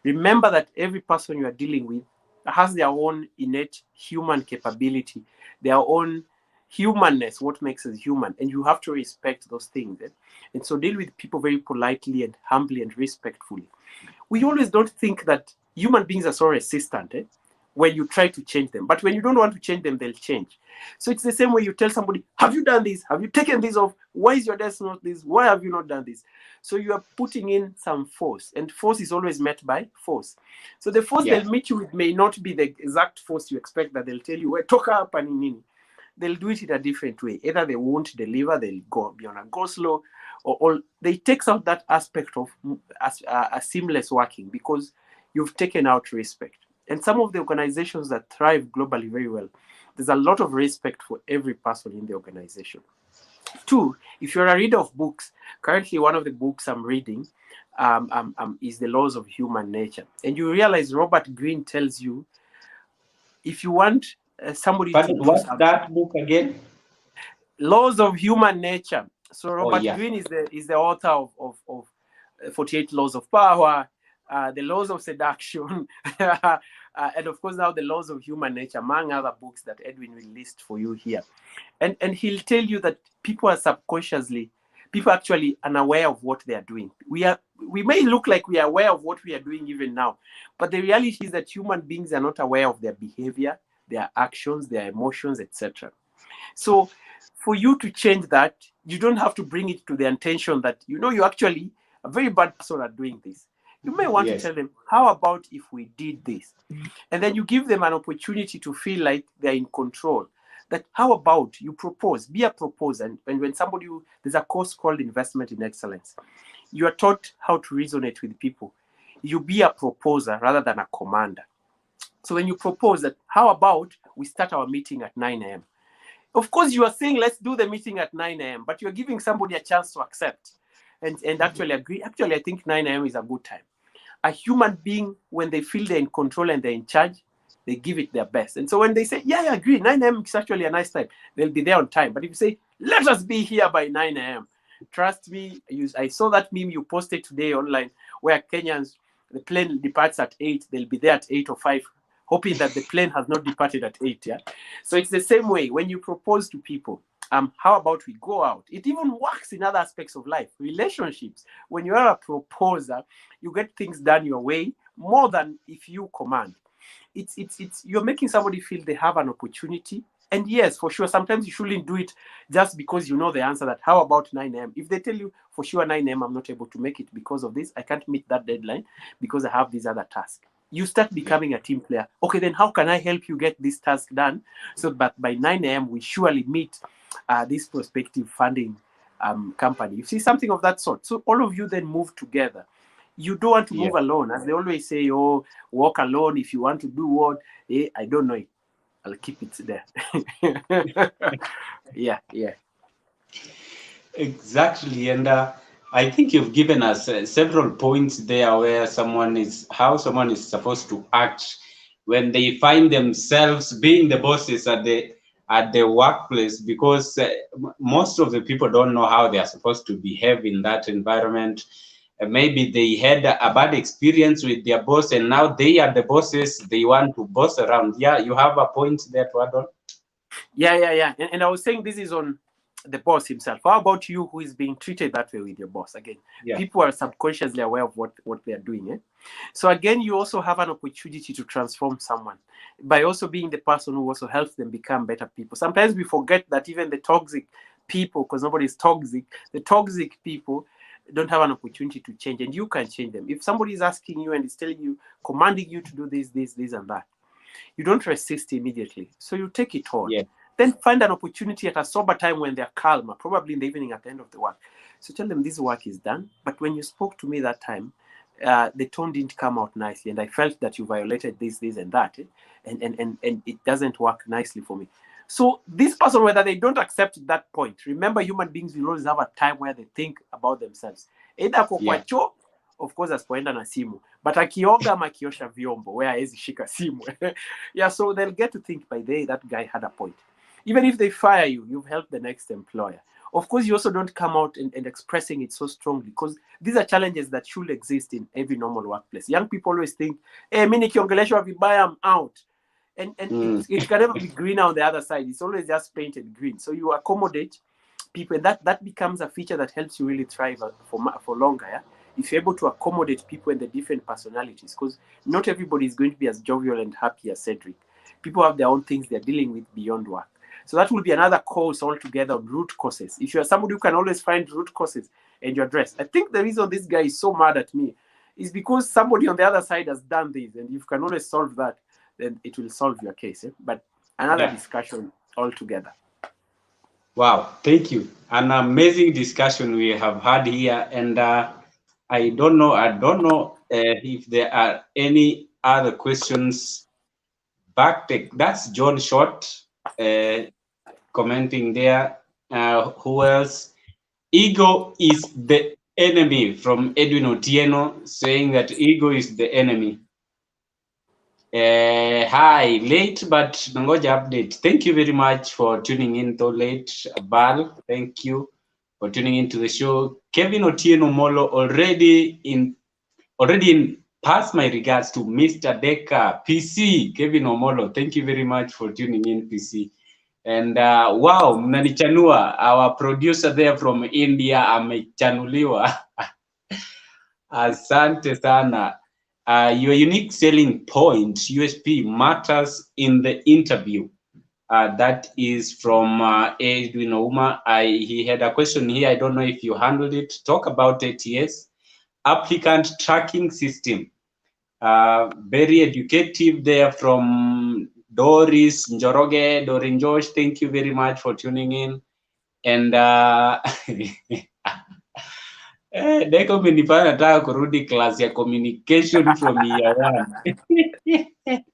Remember that every person you are dealing with has their own innate human capability, their own humanness, what makes us human, and you have to respect those things. And so deal with people very politely and humbly and respectfully. We always don't think that human beings are so resistant when you try to change them, but when you don't want to change them, they'll change. So it's the same way you tell somebody, have you done this? Have you taken this off? Why is your desk not this? Why have you not done this? So you are putting in some force, and force is always met by force. So the force they'll meet you with may not be the exact force you expect, that they'll tell you, well, talk up and nini. They'll do it in a different way. Either they won't deliver, they'll go beyond a go slow, or they takes out that aspect of a seamless working because you've taken out respect. And some of the organizations that thrive globally very well, there's a lot of respect for every person in the organization. Two, if you're a reader of books, currently one of the books I'm reading is The Laws of Human Nature. And you realize Robert Greene tells you, if you want somebody to do what's something, that book again? Laws of Human Nature. So Robert Greene is the author of 48 Laws of Power, the Laws of Seduction, and of course now the Laws of Human Nature, among other books that Edwin will list for you here. And he'll tell you that people actually unaware of what they are doing. We may look like we are aware of what we are doing even now, but the reality is that human beings are not aware of their behavior, their actions, their emotions, etc. So for you to change that, you don't have to bring it to the intention that, you're actually a very bad person at doing this. You may want to tell them, how about if we did this? And then you give them an opportunity to feel like they're in control. That how about you propose, be a proposer. And when there's a course called Investment in Excellence. You are taught how to resonate with people. You be a proposer rather than a commander. So when you propose that, how about we start our meeting at 9 a.m.? Of course, you are saying, let's do the meeting at 9 a.m., but you're giving somebody a chance to accept and actually agree. Actually, I think 9 a.m. is a good time. A human being, when they feel they're in control and they're in charge, they give it their best. And so when they say, I agree, 9 a.m. is actually a nice time, they'll be there on time. But if you say, let us be here by 9 a.m., trust me, I saw that meme you posted today online where Kenyans, the plane departs at 8, they'll be there at 8 or 5, hoping that the plane has not departed at 8. So it's the same way when you propose to people. How about we go out? It even works in other aspects of life, relationships. When you are a proposer, you get things done your way more than if you command. It's you're making somebody feel they have an opportunity. And yes, for sure, sometimes you shouldn't do it just because you know the answer that how about 9 a.m. If they tell you for sure 9 a.m. I'm not able to make it because of this, I can't meet that deadline because I have this other task. You start becoming a team player. Okay, then how can I help you get this task done so that by 9 a.m. we surely meet this prospective funding company? You see something of that sort. So all of you then move together. You don't want to move alone. As they always say, walk alone if you want to do what? I don't know it. I'll keep it there. Yeah. Exactly. And I think you've given us several points there where how someone is supposed to act when they find themselves being the bosses at the workplace, because most of the people don't know how they are supposed to behave in that environment. Maybe they had a bad experience with their boss, and now they are the bosses. They want to boss around. Yeah, you have a point there, Twadon. Yeah. And I was saying this is on the boss himself. How about you, who is being treated that way with your boss? Again, people are subconsciously aware of what they are doing. So again, you also have an opportunity to transform someone by also being the person who also helps them become better people. Sometimes we forget that even the toxic people, because nobody is toxic, the toxic people don't have an opportunity to change, and you can change them. If somebody is asking you and is telling you, commanding you to do this, and that, you don't resist immediately. So you take it on. Yeah. Then find an opportunity at a sober time when they're calmer, probably in the evening at the end of the work. So tell them this work is done, but when you spoke to me that time, the tone didn't come out nicely, and I felt that you violated this, and that, and it doesn't work nicely for me. So this person, whether they don't accept that point, remember, human beings will always have a time where they think about themselves. Either kwa choo, of course, asipoenda na simu, but akioga ama akiosha vyombo, where hawezi shika simu. Yeah, so they'll get to think, by the way, that guy had a point. Even if they fire you, you've helped the next employer. Of course, you also don't come out and expressing it so strongly, because these are challenges that should exist in every normal workplace. Young people always think, hey, mimi nikiongeleshwa vibaya, I'm out. And it can never be green on the other side. It's always just painted green. So you accommodate people, and that becomes a feature that helps you really thrive for longer. Yeah? If you're able to accommodate people and the different personalities, because not everybody is going to be as jovial and happy as Cedric. People have their own things they're dealing with beyond work. So that will be another course altogether on root causes. If you are somebody who can always find root causes and you address. I think the reason this guy is so mad at me is because somebody on the other side has done this, and if you can always solve that, then it will solve your case. But another discussion altogether. Wow, thank you. An amazing discussion we have had here, and I don't know if there are any other questions. That's John Short commenting there. Who else? Ego is the enemy, from Edwin Otieno, saying that ego is the enemy. Hi, late but nangoja update. Thank you very much for tuning in, though late. Bal, thank you for tuning into the show. Kevin Otieno Molo already in pass my regards to Mr. Dekker, PC. Kevin Omolo, thank you very much for tuning in, PC. And wow, mnanichanua, our producer there from India amechanuliwa. Asante sana. Your unique selling point, USP, matters in the interview. That is from Edwin Ouma. He had a question here. I don't know if you handled it. Talk about ATS, applicant tracking system. Very educative there from Doris Njoroge. Dorin Josh, thank you very much for tuning in. And Deko umenifanya nataka kurudi class ya communication from year 1.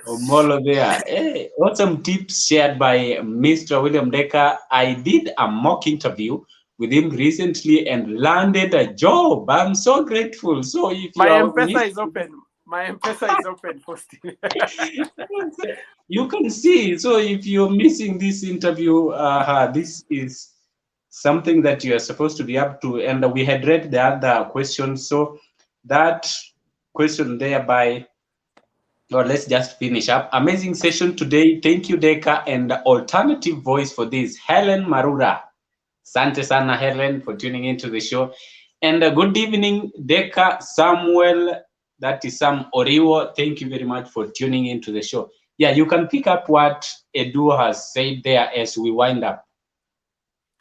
Omolo there. Awesome tips shared by Mr. William Dekker. I did a mock interview with him recently and landed a job. I'm so grateful. So if my M-Pesa is open. My M-Pesa is open, posting. You can see. So if you're missing this interview, this is something that you are supposed to be up to. And we had read the other questions. So that question there by, well, let's just finish up. Amazing session today. Thank you, Dekker, and alternative voice for this, Helen Marura. Sante sana, Helen, for tuning into the show. And good evening, Dekker, Samuel. That is Sam Oriwo. Thank you very much for tuning into the show. Yeah, you can pick up what Edu has said there as we wind up.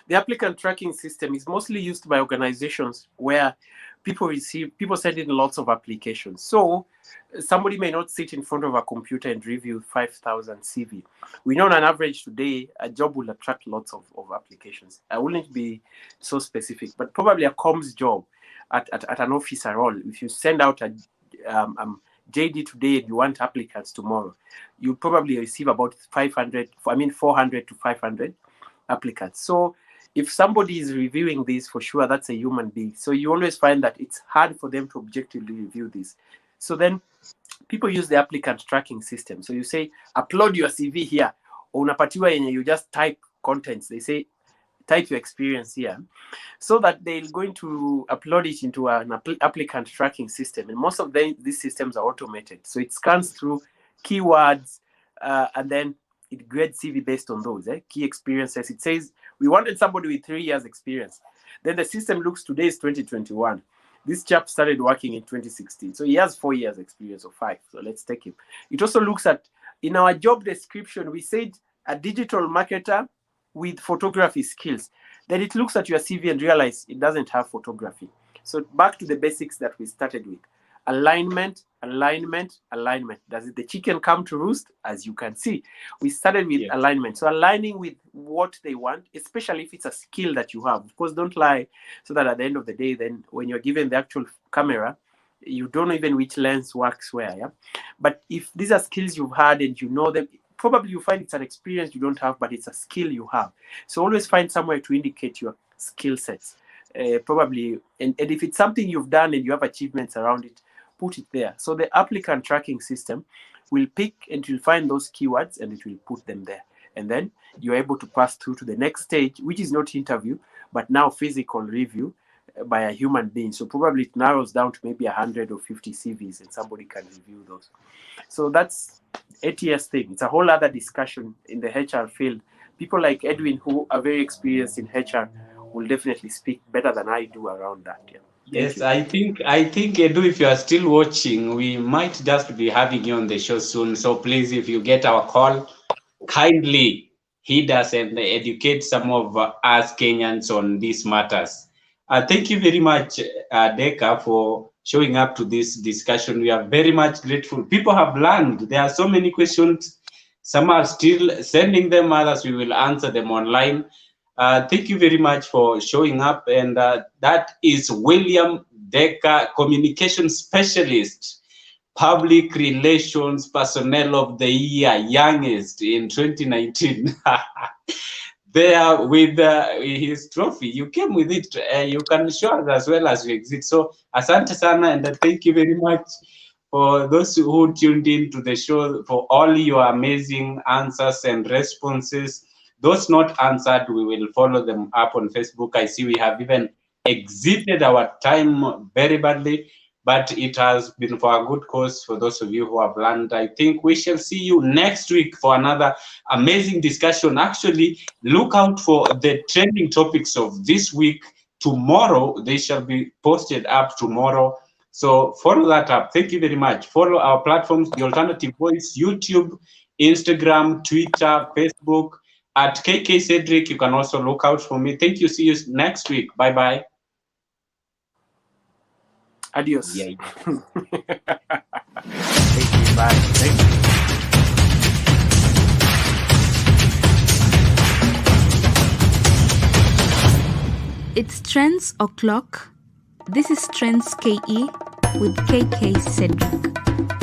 The applicant tracking system is mostly used by organizations where people send in lots of applications. So somebody may not sit in front of a computer and review 5,000 CV. We know on an average today, a job will attract lots of applications. I wouldn't be so specific, but probably a comms job at an officer role. If you send out a JD today and you want applicants tomorrow, you probably receive about 400 to 500 applicants. So if somebody is reviewing this, for sure, that's a human being. So you always find that it's hard for them to objectively review this. So then people use the applicant tracking system. So you say, upload your CV here. Or unapatiwa yenye you just type contents. They say, type your experience here. So that they're going to upload it into an applicant tracking system. And most of these systems are automated. So it scans through keywords and then it grades CV based on those key experiences. It says, we wanted somebody with 3 years experience. Then the system looks, today is 2021. This chap started working in 2016. So he has 4 years experience or 5. So let's take him. It also looks at, in our job description, we said a digital marketer with photography skills. Then it looks at your CV and realize it doesn't have photography. So back to the basics that we started with. Alignment, alignment, alignment. Does the chicken come to roost? As you can see, we started with alignment. So aligning with what they want, especially if it's a skill that you have. Of course, don't lie, so that at the end of the day, then when you're given the actual camera, you don't know even which lens works where. Yeah? But if these are skills you've had and you know them, probably you find it's an experience you don't have, but it's a skill you have. So always find somewhere to indicate your skill sets. Probably, and if it's something you've done and you have achievements around it, put it there. So the applicant tracking system will pick and it will find those keywords and it will put them there. And then you're able to pass through to the next stage, which is not interview, but now physical review by a human being. So probably it narrows down to maybe 100 or 50 CVs and somebody can review those. So that's ATS thing. It's a whole other discussion in the HR field. People like Edwin, who are very experienced in HR, will definitely speak better than I do around that. Yeah. Yes, I think Edu, if you are still watching, we might just be having you on the show soon. So please, if you get our call, kindly heed us and educate some of us Kenyans on these matters. Thank you very much, Dekker, for showing up to this discussion. We are very much grateful. People have learned. There are so many questions. Some are still sending them, others we will answer them online. Thank you very much for showing up. And that is William Dekker, Communication Specialist, Public Relations Personnel of the Year, youngest in 2019. There with his trophy. You came with it. You can show us as well as you exit. So, asante sana, and thank you very much for those who tuned in to the show, for all your amazing answers and responses. Those not answered, we will follow them up on Facebook. I see we have even exited our time very badly, but it has been for a good cause for those of you who have learned. I think we shall see you next week for another amazing discussion. Actually, look out for the trending topics of this week. Tomorrow, they shall be posted up tomorrow. So follow that up. Thank you very much. Follow our platforms, The Alternative Voice, YouTube, Instagram, Twitter, Facebook. At KK Cedric, you can also look out for me. Thank you. See you next week. Bye-bye. Adios. Yeah. Thank you. Bye. Thank you. It's Trends O'Clock. This is Trends KE with KK Cedric.